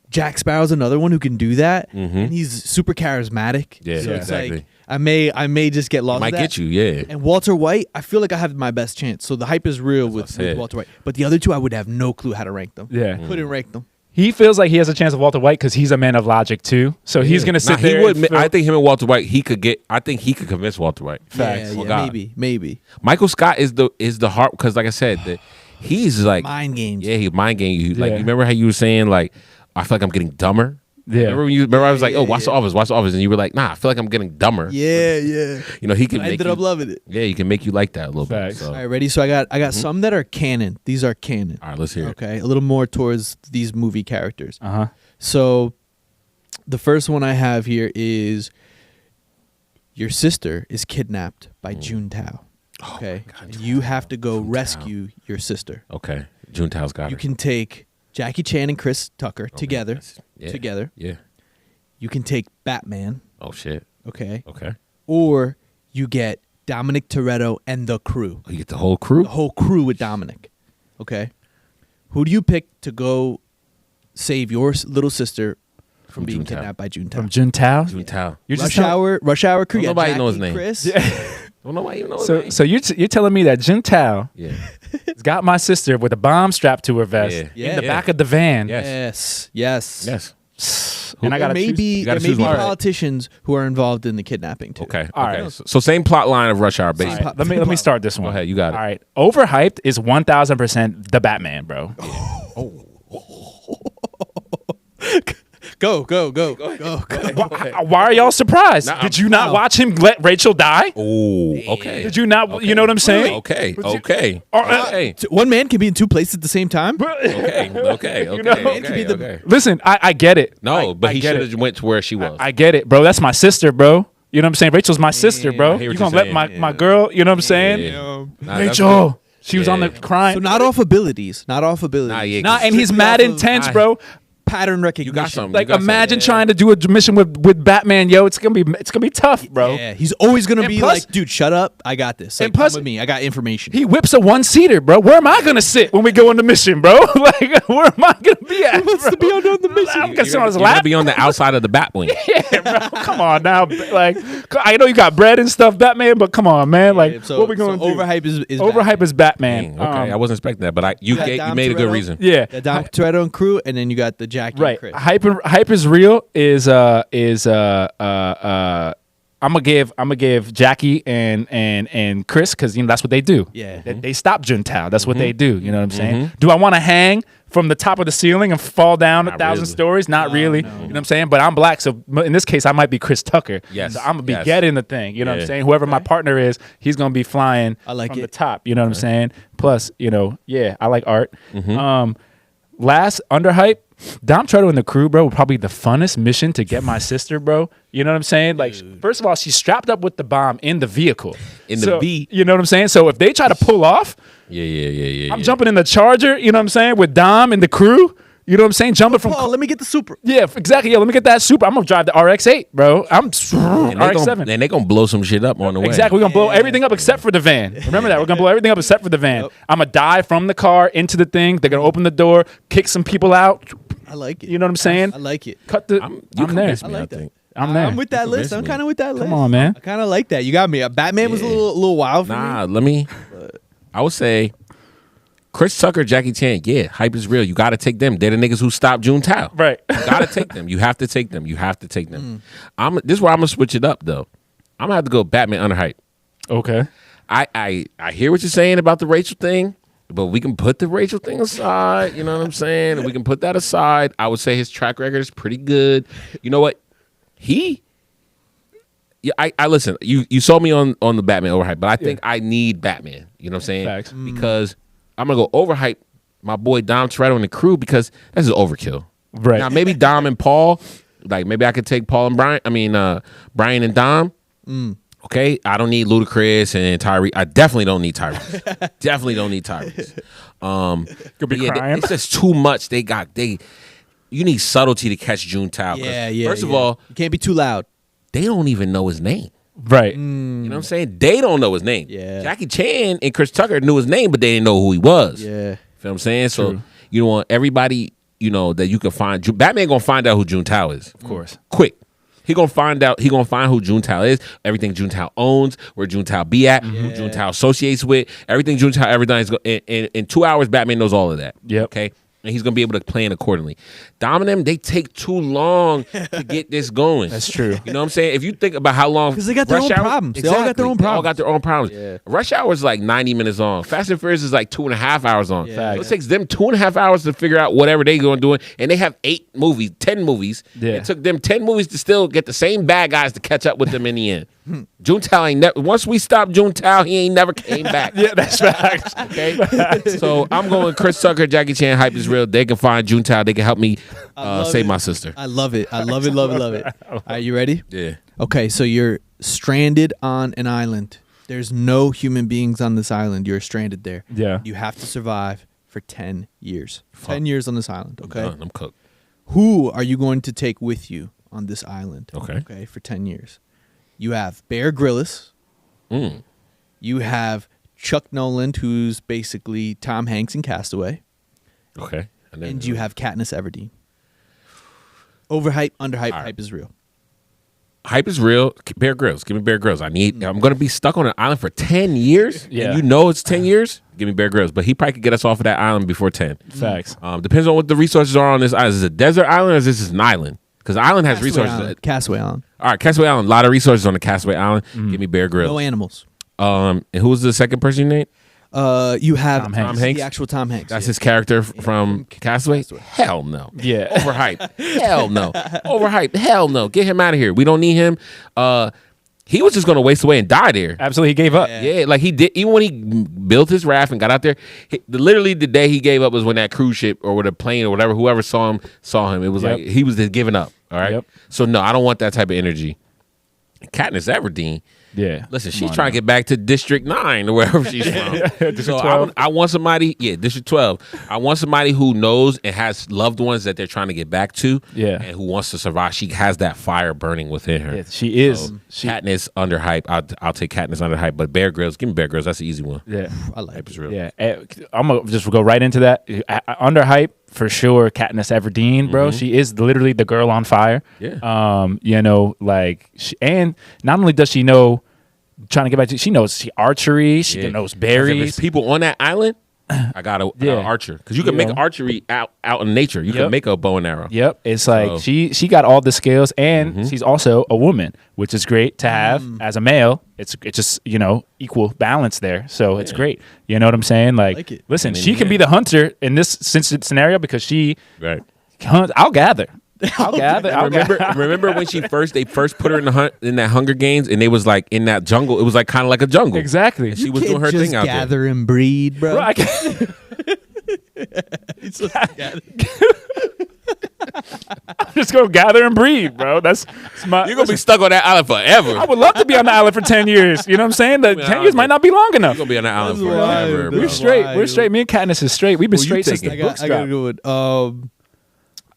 Jack Sparrow's another one who can do that, and he's super charismatic. Yeah, so it's exactly. like I may just get lost. Might in that. get you, yeah. And Walter White, I feel like I have my best chance. So the hype is real with said. Walter White. But the other two, I would have no clue how to rank them. Yeah. Couldn't rank them. He feels like he has a chance of Walter White because he's a man of logic too. So he's gonna sit there. He would. and feel- I think him and Walter White. I think he could convince Walter White. Yeah, Oh, God. maybe. Michael Scott is the heart because, like I said, he's like Mind games. Yeah, he mind game you. Like Yeah. you remember how you were saying like I feel like I'm getting dumber. Yeah. Remember I was like, watch the office, and you were like, nah, I feel like I'm getting dumber. Yeah. You know, he can I make ended you, up loving it. Yeah, he can make you like that a little Facts. bit. So. All right, ready? So I got some that are canon. These are canon. All right, let's hear it. Okay, a little more towards these movie characters. Uh-huh. So the first one I have here is your sister is kidnapped by Juntao. Okay, and you have to go rescue your sister. Okay, Juntao's got You her. can take Jackie Chan and Chris Tucker together. Yeah. Together. Yeah. You can take Batman. Oh shit. Okay. Okay. Or you get Dominic Toretto and the crew. You get the whole crew. The whole crew with Dominic. Okay. Who do you pick to go save your little sister from being Juntao. kidnapped by Juntao? From Juntao. Juntao. You're just Rush Hour crew. Don't yeah, nobody know his Jackie, name. Chris. Don't nobody even know his name. so you're telling me that Juntao Yeah. has got my sister with a bomb strapped to her vest Yeah. in the Yeah. back of the van. Yes. Yes. Yes. And I There gotta may choose- be you gotta there may choose be one. politicians who are involved in the kidnapping too. Okay. All okay. right. So same plot line of Rush Hour, All basically. right, let me start this one. Go ahead, you got it. All right, overhyped is 1,000% the Batman, bro. Go. Why are y'all surprised? Nah, Did you not watch him let Rachel die? Oh, okay. Did you not? You know what I'm saying? Okay. One man can be in two places at the same time. Okay. Listen, I get it. No, but I he get should have went to where she was. I get it, bro. That's my sister, bro. You know what I'm saying? Rachel's my sister, bro. I hear You what gonna you're let saying. my girl? You know what I'm saying? Yeah. Nah, that's Rachel, she was on the Yeah. crying. So not off abilities. Nah, yeah, Nah, and he's strictly mad off of- intense, bro. Pattern recognition. You got something. Like You got imagine something. trying to do a mission with Batman, yo. It's gonna be tough, bro. Yeah, he's always gonna And be plus- like, dude, shut up. I got this. Like, and plus- come with me. I got information. He whips a one-seater, bro. Where am I gonna sit when we go on the mission, bro? Like, where am I gonna be at? Who wants to be on the mission? I'm gonna sit on his You're gonna lap. be on the outside of the Batwing. Yeah, bro. Come on now. Like, I know you got bread and stuff, Batman, but come on, man. Like, So- what we gonna so do? Overhype is Overhype is Batman. Okay, I wasn't expecting that, but you got made a Dom good Toretto. reason. Yeah. Yeah, Dom Toretto and crew, and then you got the Jackie Right. and Chris. Hype is real is I'm gonna give Jackie and Chris, because that's what they do. Yeah. They stop Juntao. That's what they do. You know what I'm saying? Do I want to hang from the top of the ceiling and fall down Not 1,000 really. stories? Not really. You know what I'm saying? But I'm black, so in this case, I might be Chris Tucker. Yes. So I'm gonna be Yes. getting the thing. You know what I'm Yeah. saying? Whoever my partner is, he's gonna be flying I like from the it. top. You know what I'm saying? Plus, I like art. Last Underhype, Dom Toretto and the crew, bro, were probably the funnest mission to get my sister, bro. You know what I'm saying? Like, first of all, she's strapped up with the bomb in the vehicle. In the So, V. You know what I'm saying? So if they try to pull off, Yeah. I'm jumping in the Charger, you know what I'm saying, with Dom and the crew. You know what I'm saying? Jumping from... Paul, let me get the super. Yeah, exactly. Yeah, let me get that super. I'm going to drive the RX-8, bro. I'm RX-7. And they gonna blow some shit up on the way. Exactly. We're going to blow everything up except for the van. Remember that. We're going to blow everything up except for the van. I'm going to dive from the car into the thing. They're going to open the door, kick some people out. I like it. You know what I'm saying? I like it. Cut the... You I'm there. convinced me, I like I that. think. I'm there. I'm with that You list. convinced I'm me. kind of with that list. Come on, man. I kind of like that. You got me. Batman was a little wild for me. Nah, I would say Chris Tucker, Jackie Chan, yeah, hype is real. You got to take them. They're the niggas who stopped Juntao. Right. You got to take them. You have to take them. This is where I'm going to switch it up, though. I'm going to have to go Batman Underhype. Okay. I hear what you're saying about the Rachel thing, but we can put the Rachel thing aside. You know what I'm saying? We can put that aside. I would say his track record is pretty good. You know what? I listen. You saw me on the Batman Overhype, but I think I need Batman. You know what I'm saying? Facts. Because I'm gonna go Overhype my boy Dom Toretto and the crew because this is overkill. Right. Now maybe Dom and Paul, like maybe I could take Paul and Brian. I mean Brian and Dom. Okay, I don't need Ludacris and Tyrese. I definitely don't need Tyrese. Definitely don't need Tyrese. Could be Yeah, crying. it's just too much. You need subtlety to catch Juntao. Yeah. First of all, you can't be too loud. they don't even know his name. Right. You know what I'm saying? They don't know his name. Yeah. Jackie Chan and Chris Tucker knew his name, but they didn't know who he was. Yeah. Feel what I'm saying? So True. you want everybody, that you can find. Batman gonna find out who Juntao is. Of course. Quick. He gonna find out. He gonna find who Juntao is. Everything Juntao owns, where Juntao be at, who Juntao associates with. Everything Juntao ever done is in 2 hours. Batman knows all of that. Yep. Okay. And he's gonna be able to plan accordingly. Dom and them, they take too long to get this going. That's true. You know what I'm saying? If you think about how long, 'Cause they got their Rush own Hour- problems. They all got their own They all got their own problems. Yeah. Rush Hour is like 90 minutes long. Fast and Furious is like 2.5 hours long. Yeah. So it takes them 2.5 hours to figure out whatever they going to do. And they have 10 movies. Yeah. It took them 10 movies to still get the same bad guys to catch up with them in the end. Juntao ain't never. Once we stopped Juntao, he ain't never came back. Yeah, that's facts. Okay, so I'm going Chris Tucker, Jackie Chan. Hype is real. They can find Juntao. They can help me love save it. my sister. I love it. I love it. Love it. All right, you ready? Yeah. Okay, so you're stranded on an island. There's no human beings on this island. You're stranded there. Yeah. You have to survive for 10 years. 10 years on this island, okay? Done. I'm cooked. Who are you going to take with you on this island? Okay. Okay, for 10 years. You have Bear Grylls. You have Chuck Noland, who's basically Tom Hanks in Castaway. Okay. And you have Katniss Everdeen. Overhype, underhype, hype is real. Hype is real. Bear Grylls. Give me Bear Grylls. I'm going to be stuck on an island for 10 years. Yeah. And it's 10 years. Give me Bear Grylls. But he probably could get us off of that island before 10. Facts. Depends on what the resources are on this island. Is it a desert island or is this an island? Because the island has resources. Castaway Island. All right, Castaway Island. A lot of resources on the Castaway Island. Give me Bear Grylls. No animals. And who was the second person you named? You have Tom Hanks. Hanks? the actual Tom Hanks. That's his character from Castaway? Hell no. Yeah. Overhyped. Hell no. Overhyped. Hell no. Get him out of here. We don't need him. He was just going to waste away and die there. Absolutely, he gave up. Yeah, like he did. Even when he built his raft and got out there, literally the day he gave up was when that cruise ship or with a plane or whatever, whoever saw him. It was Yep. like he was just giving up. All right. Yep. So no, I don't want that type of energy. Katniss Everdeen. Yeah. Listen, she's trying to get back to District 9 or wherever she's from. District So 12. I want somebody, District 12. I want somebody who knows and has loved ones that they're trying to get back to. Yeah. And who wants to survive. She has that fire burning within her. Yeah, she is. Katniss Underhyped. I'll take Katniss Underhyped, but Bear Grylls, give me Bear Grylls. That's the easy one. Yeah. I like Hype it. is real. Yeah. I'm going to just go right into that. Underhype, for sure, Katniss Everdeen, bro. She is literally the girl on fire. Yeah. You know, like, and not only does she know, trying to get back to, she knows archery, she knows If berries. there's people on that island, I got an archer. Because you can make archery out in nature. You can make a bow and arrow. Yep, it's like So- she got all the skills, and she's also a woman, which is great to have as a male. It's just equal balance there, so it's great. You know what I'm saying? Like it. listen, And then, she can be the hunter in this scenario because she Right. hunts. I'll gather. I'll gather. I'll gather. Remember when they first put her in that Hunger Games and they was like in that jungle. It was like kind of like a jungle. Exactly. And she was Can't doing her just thing out there. gather and breed, bro. Bro, I can't- I'm just gonna gather and breed, bro. That's my. You're gonna be stuck on that island forever. I would love to be on the island for 10 years. You know what I'm saying? The 10 years might not be long enough. You're gonna be on that island That's forever, wild, bro. We're straight. Wild. We're straight. Me and Katniss is straight. We've been straight since the taking it? books I gotta dropped. go with.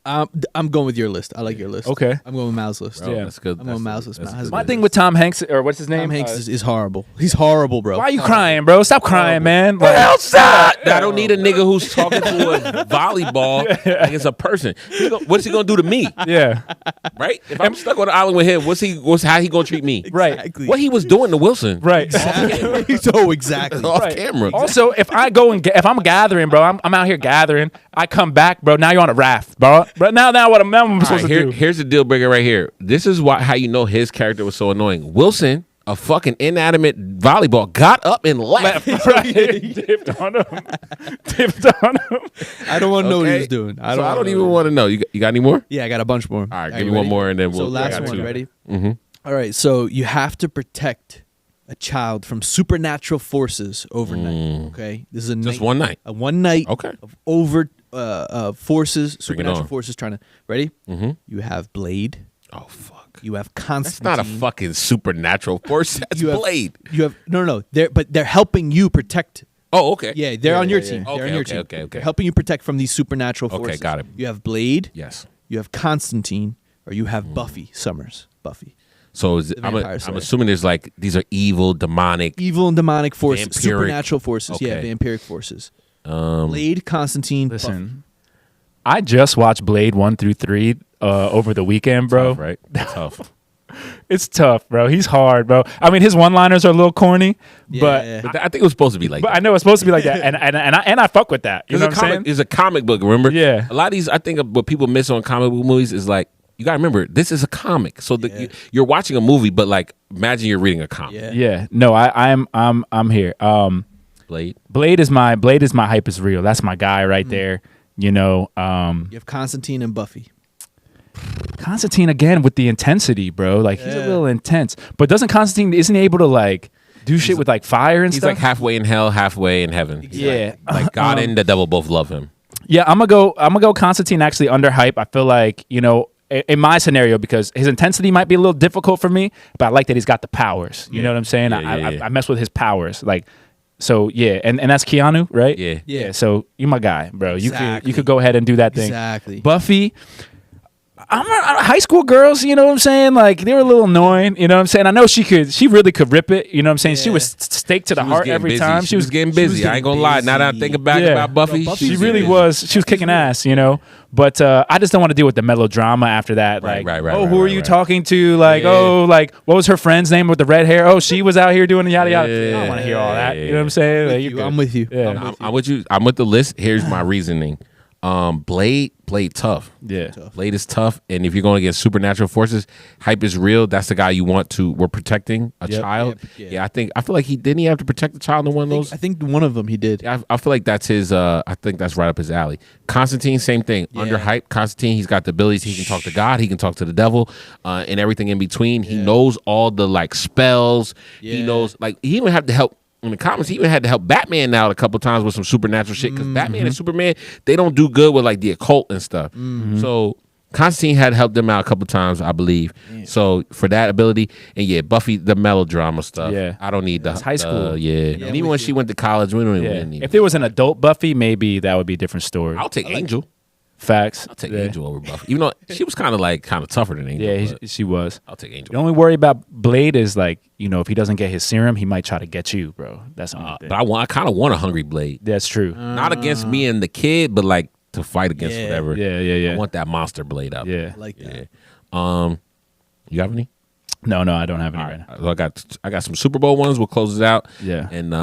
I'm going with your list. I like your list. Okay. I'm going with Mal's list. Bro, Yeah. that's good. I'm on Mal's list. That's Mal has good. My thing with Tom Hanks, or what's his name? Tom Hanks is horrible. He's horrible, bro. Why are you crying, bro? Stop crying, man. Like, Outside. I don't need a nigga who's talking to a volleyball like it's a person. What's he gonna do to me? yeah. Right? If I'm stuck on the island with him, how he gonna treat me? Right. Exactly. What he was doing to Wilson? Right. So exactly. Off Right. camera. Also, if I go and if I'm gathering, bro, I'm out here gathering. I come back, bro. Now you're on a raft, bro. But now what I'm supposed to do? Here's the deal breaker right here. This is how you know his character was so annoying. Wilson, a fucking inanimate volleyball, got up and left. Right. Dipped on him. I don't want to know what he Okay? was doing. I don't even want to know. You got any more? Yeah, I got a bunch more. All right, Are give you me one ready? more and then So we'll. last I got one, two. ready? Mm-hmm. All right, so you have to protect a child from supernatural forces overnight. Okay, this is a Just night, one night. a one night Okay. of over forces, Bring it supernatural on. forces trying to. Ready? Mm-hmm. You have Blade. Oh fuck. You have That's Constantine. not a fucking supernatural force. That's You have- Blade. You have no. They're helping you protect. Oh, okay. Yeah, they're on your team. Okay, They're on your okay, team. okay, okay. They're helping you protect from these supernatural Okay, forces. got it. You have Blade. Yes. You have Constantine, or you have Buffy Summers. Buffy. So Vampire I'm Slayer. assuming there's like these are evil, demonic. Evil and demonic forces, Vampiric. supernatural forces. Yeah, Okay. vampiric forces. Blade, Constantine, Buffy. Listen, I just watched Blade 1 through 3 over the weekend, bro. Tough, right? Tough. It's tough, bro. He's hard, bro. I mean, his one-liners are a little corny, Yeah. But I think it was supposed to be like but that. I know it's supposed to be like that, and I fuck with that. You know what I'm saying? It's a comic book, remember? Yeah. A lot of these, I think what people miss on comic book movies is like, you got to remember, this is a comic. So you're watching a movie, but like, imagine you're reading a comic. Yeah. Yeah. No, I'm here. Blade. Blade is my hype is real. That's my guy right there. You know, You have Constantine and Buffy. Constantine again with the intensity, bro. Like he's a little intense. But isn't he able to like do shit with like fire and He's stuff? like halfway in hell, halfway in heaven. Yeah. Like God and the devil both love him. Yeah, I'm gonna go Constantine actually under hype. I feel like, in my scenario, because his intensity might be a little difficult for me, but I like that he's got the powers. You know what I'm saying? Yeah. I mess with his powers. Like, so yeah, and that's Keanu, right? Yeah. Yeah. So you're my guy, bro. Exactly. You could go ahead and do that thing. Exactly. Buffy. High school girls, you know what I'm saying? Like they were a little annoying, you know what I'm saying? I know she really could rip it, you know what I'm saying? She was staked to the She was heart getting every busy. time. She was getting busy. I ain't gonna lie. Now that I'm thinking back about Buffy, Bro, Buffy She was really busy. was. She was kicking ass, you know. But I just don't want to deal with the melodrama after that. Right, Like, right, oh, right, who are right, you right. talking to? Like, Yeah. oh, like what was her friend's name with the red hair? Oh, she was out here doing the yada yada. I Yeah. don't want to hear all that. Yeah. You know what I'm saying? Like, you're good. I'm with you. Yeah. I'm with you. I'm with the list. Here's my reasoning. Blade tough. Yeah. Blade is tough, and if you're going against supernatural forces, Hype is real. That's the guy you want to. We're protecting a child. Yeah. I feel like didn't he have to protect the child in one of those? I think one of them he did. I feel like that's his. I think that's right up his alley. Constantine, same thing. Yeah. Underhyped. Constantine, he's got the abilities. He can talk to God. He can talk to the devil, and everything in between. He knows all the like spells. He knows like he even had to help. In the comics, he even had to help Batman out a couple times with some supernatural shit because Batman and Superman, they don't do good with like the occult and stuff. So Constantine had helped them out a couple times, I believe. So for that ability, and Buffy, the melodrama stuff. Yeah. I don't need the high school. and even when she went to college, we don't even need. If there was an adult Buffy, maybe that would be a different story. I'll take Angel. Facts. I'll take Angel over Buffy, even though she was kind of tougher than Angel. Yeah, but she was. I'll take Angel. The only worry about Blade is like, if he doesn't get his serum, he might try to get you, bro. That's the only thing. But I kind of want a hungry Blade, That's true. not against me and the kid, but like to fight against whatever. Yeah. I want that monster Blade out. Yeah. I like that. You have any? No, I don't have any right now. So I got some Super Bowl ones. We'll close it out. Yeah. And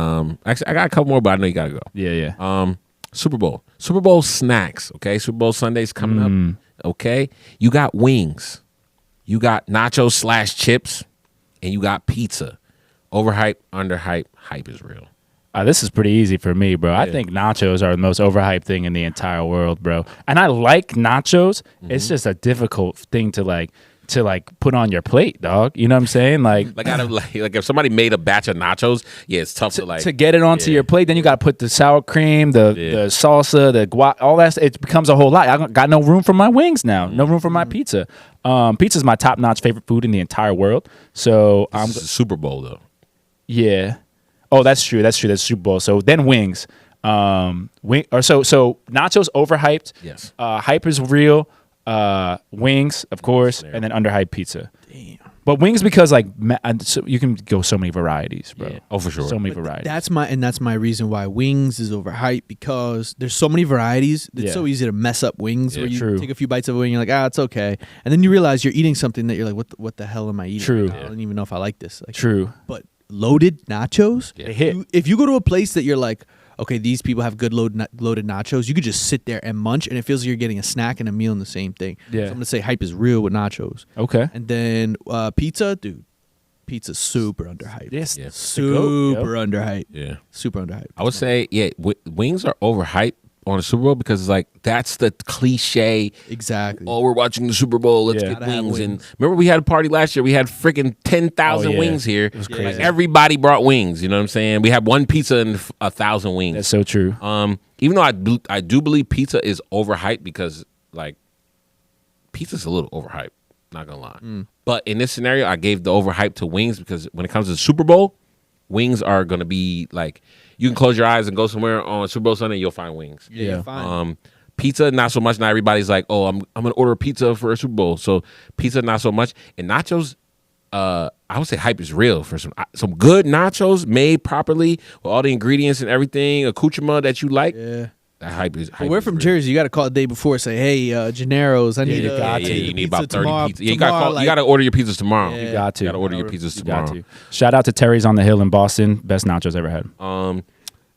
actually, I got a couple more, but I know you gotta go. Yeah. Super Bowl snacks. Okay, Super Bowl Sunday's coming up. Okay, you got wings, you got nachos / chips, and you got pizza. Overhyped, underhyped, hype is real. This is pretty easy for me, bro. I think nachos are the most overhyped thing in the entire world, bro. And I like nachos. It's just a difficult thing to put on your plate, dog. You know what I'm saying? Like if somebody made a batch of nachos, it's tough to get it onto your plate. Then you got to put the sour cream, the salsa, the guac, all that. It becomes a whole lot. I got no room for my wings now. No room for my pizza. Pizza's my top-notch favorite food in the entire world. So I'm Super Bowl though. Yeah. Oh, that's true. That's Super Bowl. So then wings. So nachos overhyped. Yes. Hype is real. Wings, of course, and then underhyped pizza. Damn. But wings because you can go so many varieties, bro. Yeah. Oh, for sure. So many varieties. That's my reason why wings is overhyped, because there's so many varieties. It's so easy to mess up wings where you take a few bites of a wing, you're like, it's okay, and then you realize you're eating something that you're like, what the hell am I eating? True. I don't even know if I like this. Like, true. But loaded nachos, they hit. If you go to a place that you're like, okay, these people have good loaded nachos, you could just sit there and munch, and it feels like you're getting a snack and a meal in the same thing. Yeah. So I'm gonna say hype is real with nachos. Okay. And then pizza, dude. Pizza's super underhyped. Yes. Yeah. Super underhyped. Yeah. Super underhyped. I would say, wings are overhyped on the Super Bowl because it's like that's the cliche. Exactly. Oh, we're watching the Super Bowl. Let's get Gotta have wings. And wings. remember, we had a party last year. We had freaking 10,000 wings here. It was crazy. Like, everybody brought wings. You know what I'm saying? We had one pizza and 1,000 wings. That's so true. Even though I do believe pizza is overhyped because like pizza's a little overhyped. Not gonna lie. But in this scenario, I gave the overhype to wings because when it comes to the Super Bowl, wings are gonna be like you can close your eyes and go somewhere on Super Bowl Sunday, you'll find wings. Yeah. Fine. Pizza, not so much. Now everybody's like, oh, I'm gonna order a pizza for a Super Bowl. So pizza, not so much. And nachos, I would say hype is real for some good nachos made properly with all the ingredients and everything, accoutrement that you like. Yeah. That hype is. We're from Jersey. You got to call the day before. Say, hey, Gennaro's. I need. You need about 30 tomorrow, pizzas. You got to order your pizzas tomorrow. You got to. You got to order your pizzas tomorrow. Shout out to Terry's on the Hill in Boston. Best nachos I ever had.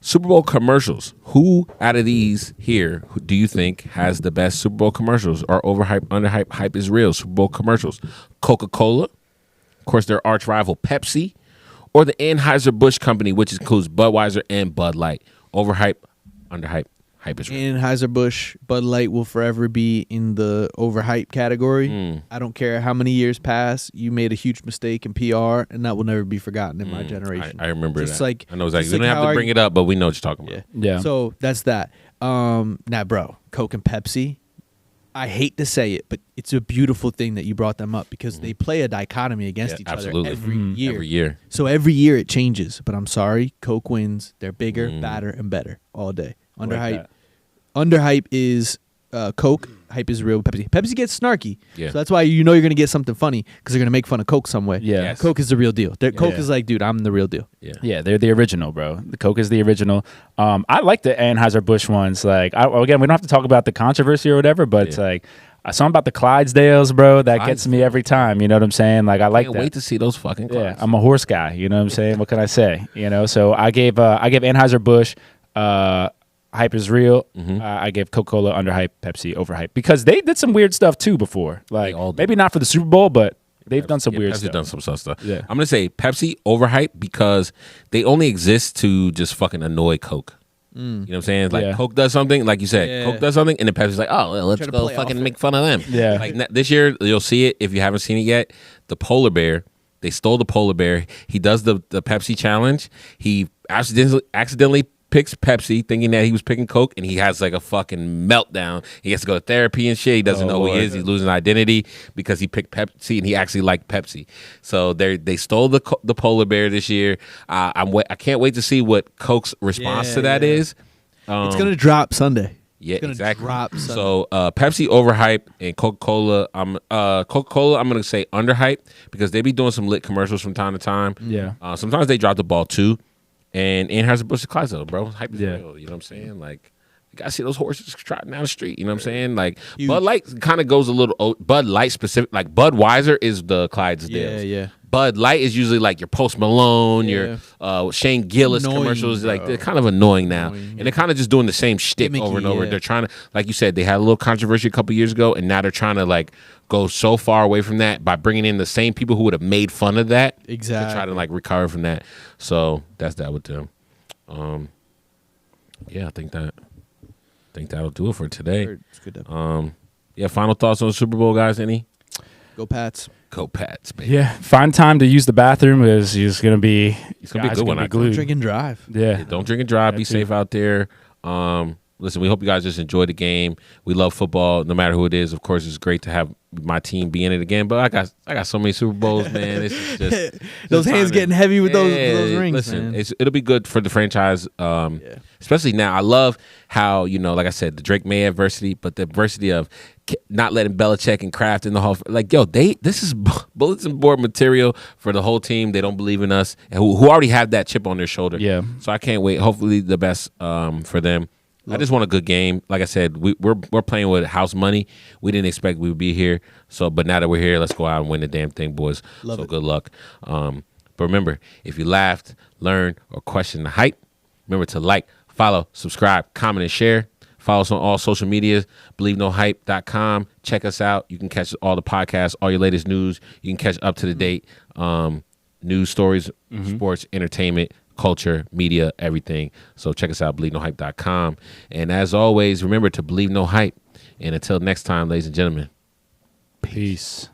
Super Bowl commercials. Who out of these here do you think has the best Super Bowl commercials? Or overhyped, underhyped, hype is real Super Bowl commercials? Coca-Cola, of course, their arch rival Pepsi, or the Anheuser-Busch Company, which includes Budweiser and Bud Light. Overhyped, underhyped, hype is real. Anheuser-Busch, Bud Light will forever be in the overhyped category. I don't care how many years pass. You made a huge mistake in PR, and that will never be forgotten in my generation. I remember just that. Like, I know exactly. just We don't like have to bring it up, but we know what you're talking about. Yeah. So that's that. Now, bro, Coke and Pepsi. I hate to say it, but it's a beautiful thing that you brought them up because they play a dichotomy against each other every year. Every year. So every year it changes. But I'm sorry, Coke wins. They're bigger, badder, and better all day. Underhype. Underhype is Coke. Hype is real. Pepsi. Pepsi gets snarky. Yeah. So that's why you're going to get something funny because they're going to make fun of Coke some way. Yeah. Yes. Coke is the real deal. Coke is like, dude, I'm the real deal. Yeah, they're the original, bro. The Coke is the original. I like the Anheuser-Busch ones. Like, again, we don't have to talk about the controversy or whatever, but it's like something about the Clydesdales, bro. That gets me every time. You know what I'm saying? Like, I like that. Can't wait to see those fucking cars. Yeah, I'm a horse guy. You know what I'm saying? What can I say? You know, so I gave Anheuser-Busch hype is real. Mm-hmm. I gave Coca-Cola underhype, Pepsi overhype because they did some weird stuff too before. Like all did. maybe not for the Super Bowl, but they've done some weird Pepsi stuff. done some stuff. Yeah. I'm gonna say Pepsi overhyped because they only exist to just fucking annoy Coke. You know what I'm saying? Like Yeah. Coke does something, like you said, Yeah. Coke does something, and then Pepsi's like, oh, well, let's Try to go play fucking off make fun of them. Yeah. Like this year, you'll see it if you haven't seen it yet. The polar bear, they stole the polar bear. He does the Pepsi challenge. He accidentally picks Pepsi, thinking that he was picking Coke, and he has like a fucking meltdown. He has to go to therapy and shit. He doesn't know who he is. He's losing identity because he picked Pepsi, and he actually liked Pepsi. So they stole the polar bear this year. I can't wait to see what Coke's response to that is. It's gonna drop Sunday. Yeah, It's gonna exactly. drop Sunday. So Pepsi overhyped and Coca-Cola. Coca-Cola, I'm gonna say underhyped because they be doing some lit commercials from time to time. Yeah. Sometimes they drop the ball too. And Anheuser-Busch Clydesdale, bro. Hype is Yeah. real. You know what I'm saying? Like, you gotta see those horses trotting down the street. You know what I'm saying? Like, Huge. Bud Light kind of goes a little Bud Light specific. Like Budweiser is the Clydesdales. Yeah. Bud Light is usually like your Post Malone, Yeah. your Shane Gillis Annoying, commercials. Like bro. they're kind of annoying now, Annoying, and they're kind of just doing the same shtick Gimmicky, over and over. yeah. They're trying to, like you said, they had a little controversy a couple years ago, and now they're trying to like go so far away from that by bringing in the same people who would have made fun of that. Exactly. To try to like recover from that. So that's that with them. Yeah, I think that'll do it for today. It's good. To Yeah, final thoughts on the Super Bowl, guys? Any? Go Pats. Go Pats, baby. Yeah. Find time to use the bathroom because it's gonna be gonna be a good one, I think. glued. Drink and drive. Yeah. Don't drink and drive. That Be too. safe out there. Listen, we hope you guys just enjoy the game. We love football, no matter who it is. Of course, it's great to have my team be in it again. But I got so many Super Bowls, man. It's just Those just hands time getting heavy with those rings. Listen, man. it'll be good for the franchise, especially now. I love how, like I said, the Drake May adversity, but the adversity of not letting Belichick and Kraft in the hall. Like, yo, this is bulletin board material for the whole team. They don't believe in us, and who already have that chip on their shoulder. Yeah. So I can't wait. Hopefully, the best for them. I just want a good game. Like I said, we're playing with house money. We didn't expect we would be here. So, but now that we're here, let's go out and win the damn thing, boys. Love it. Good luck. But remember, if you laughed, learned, or questioned the hype, remember to like, follow, subscribe, comment, and share. Follow us on all social medias, BelieveNoHype.com. Check us out. You can catch all the podcasts, all your latest news. You can catch up to the date news stories, sports, entertainment, culture, media, everything. So check us out, BelieveNoHype.com. And as always, remember to believe no hype. And until next time, ladies and gentlemen, Peace.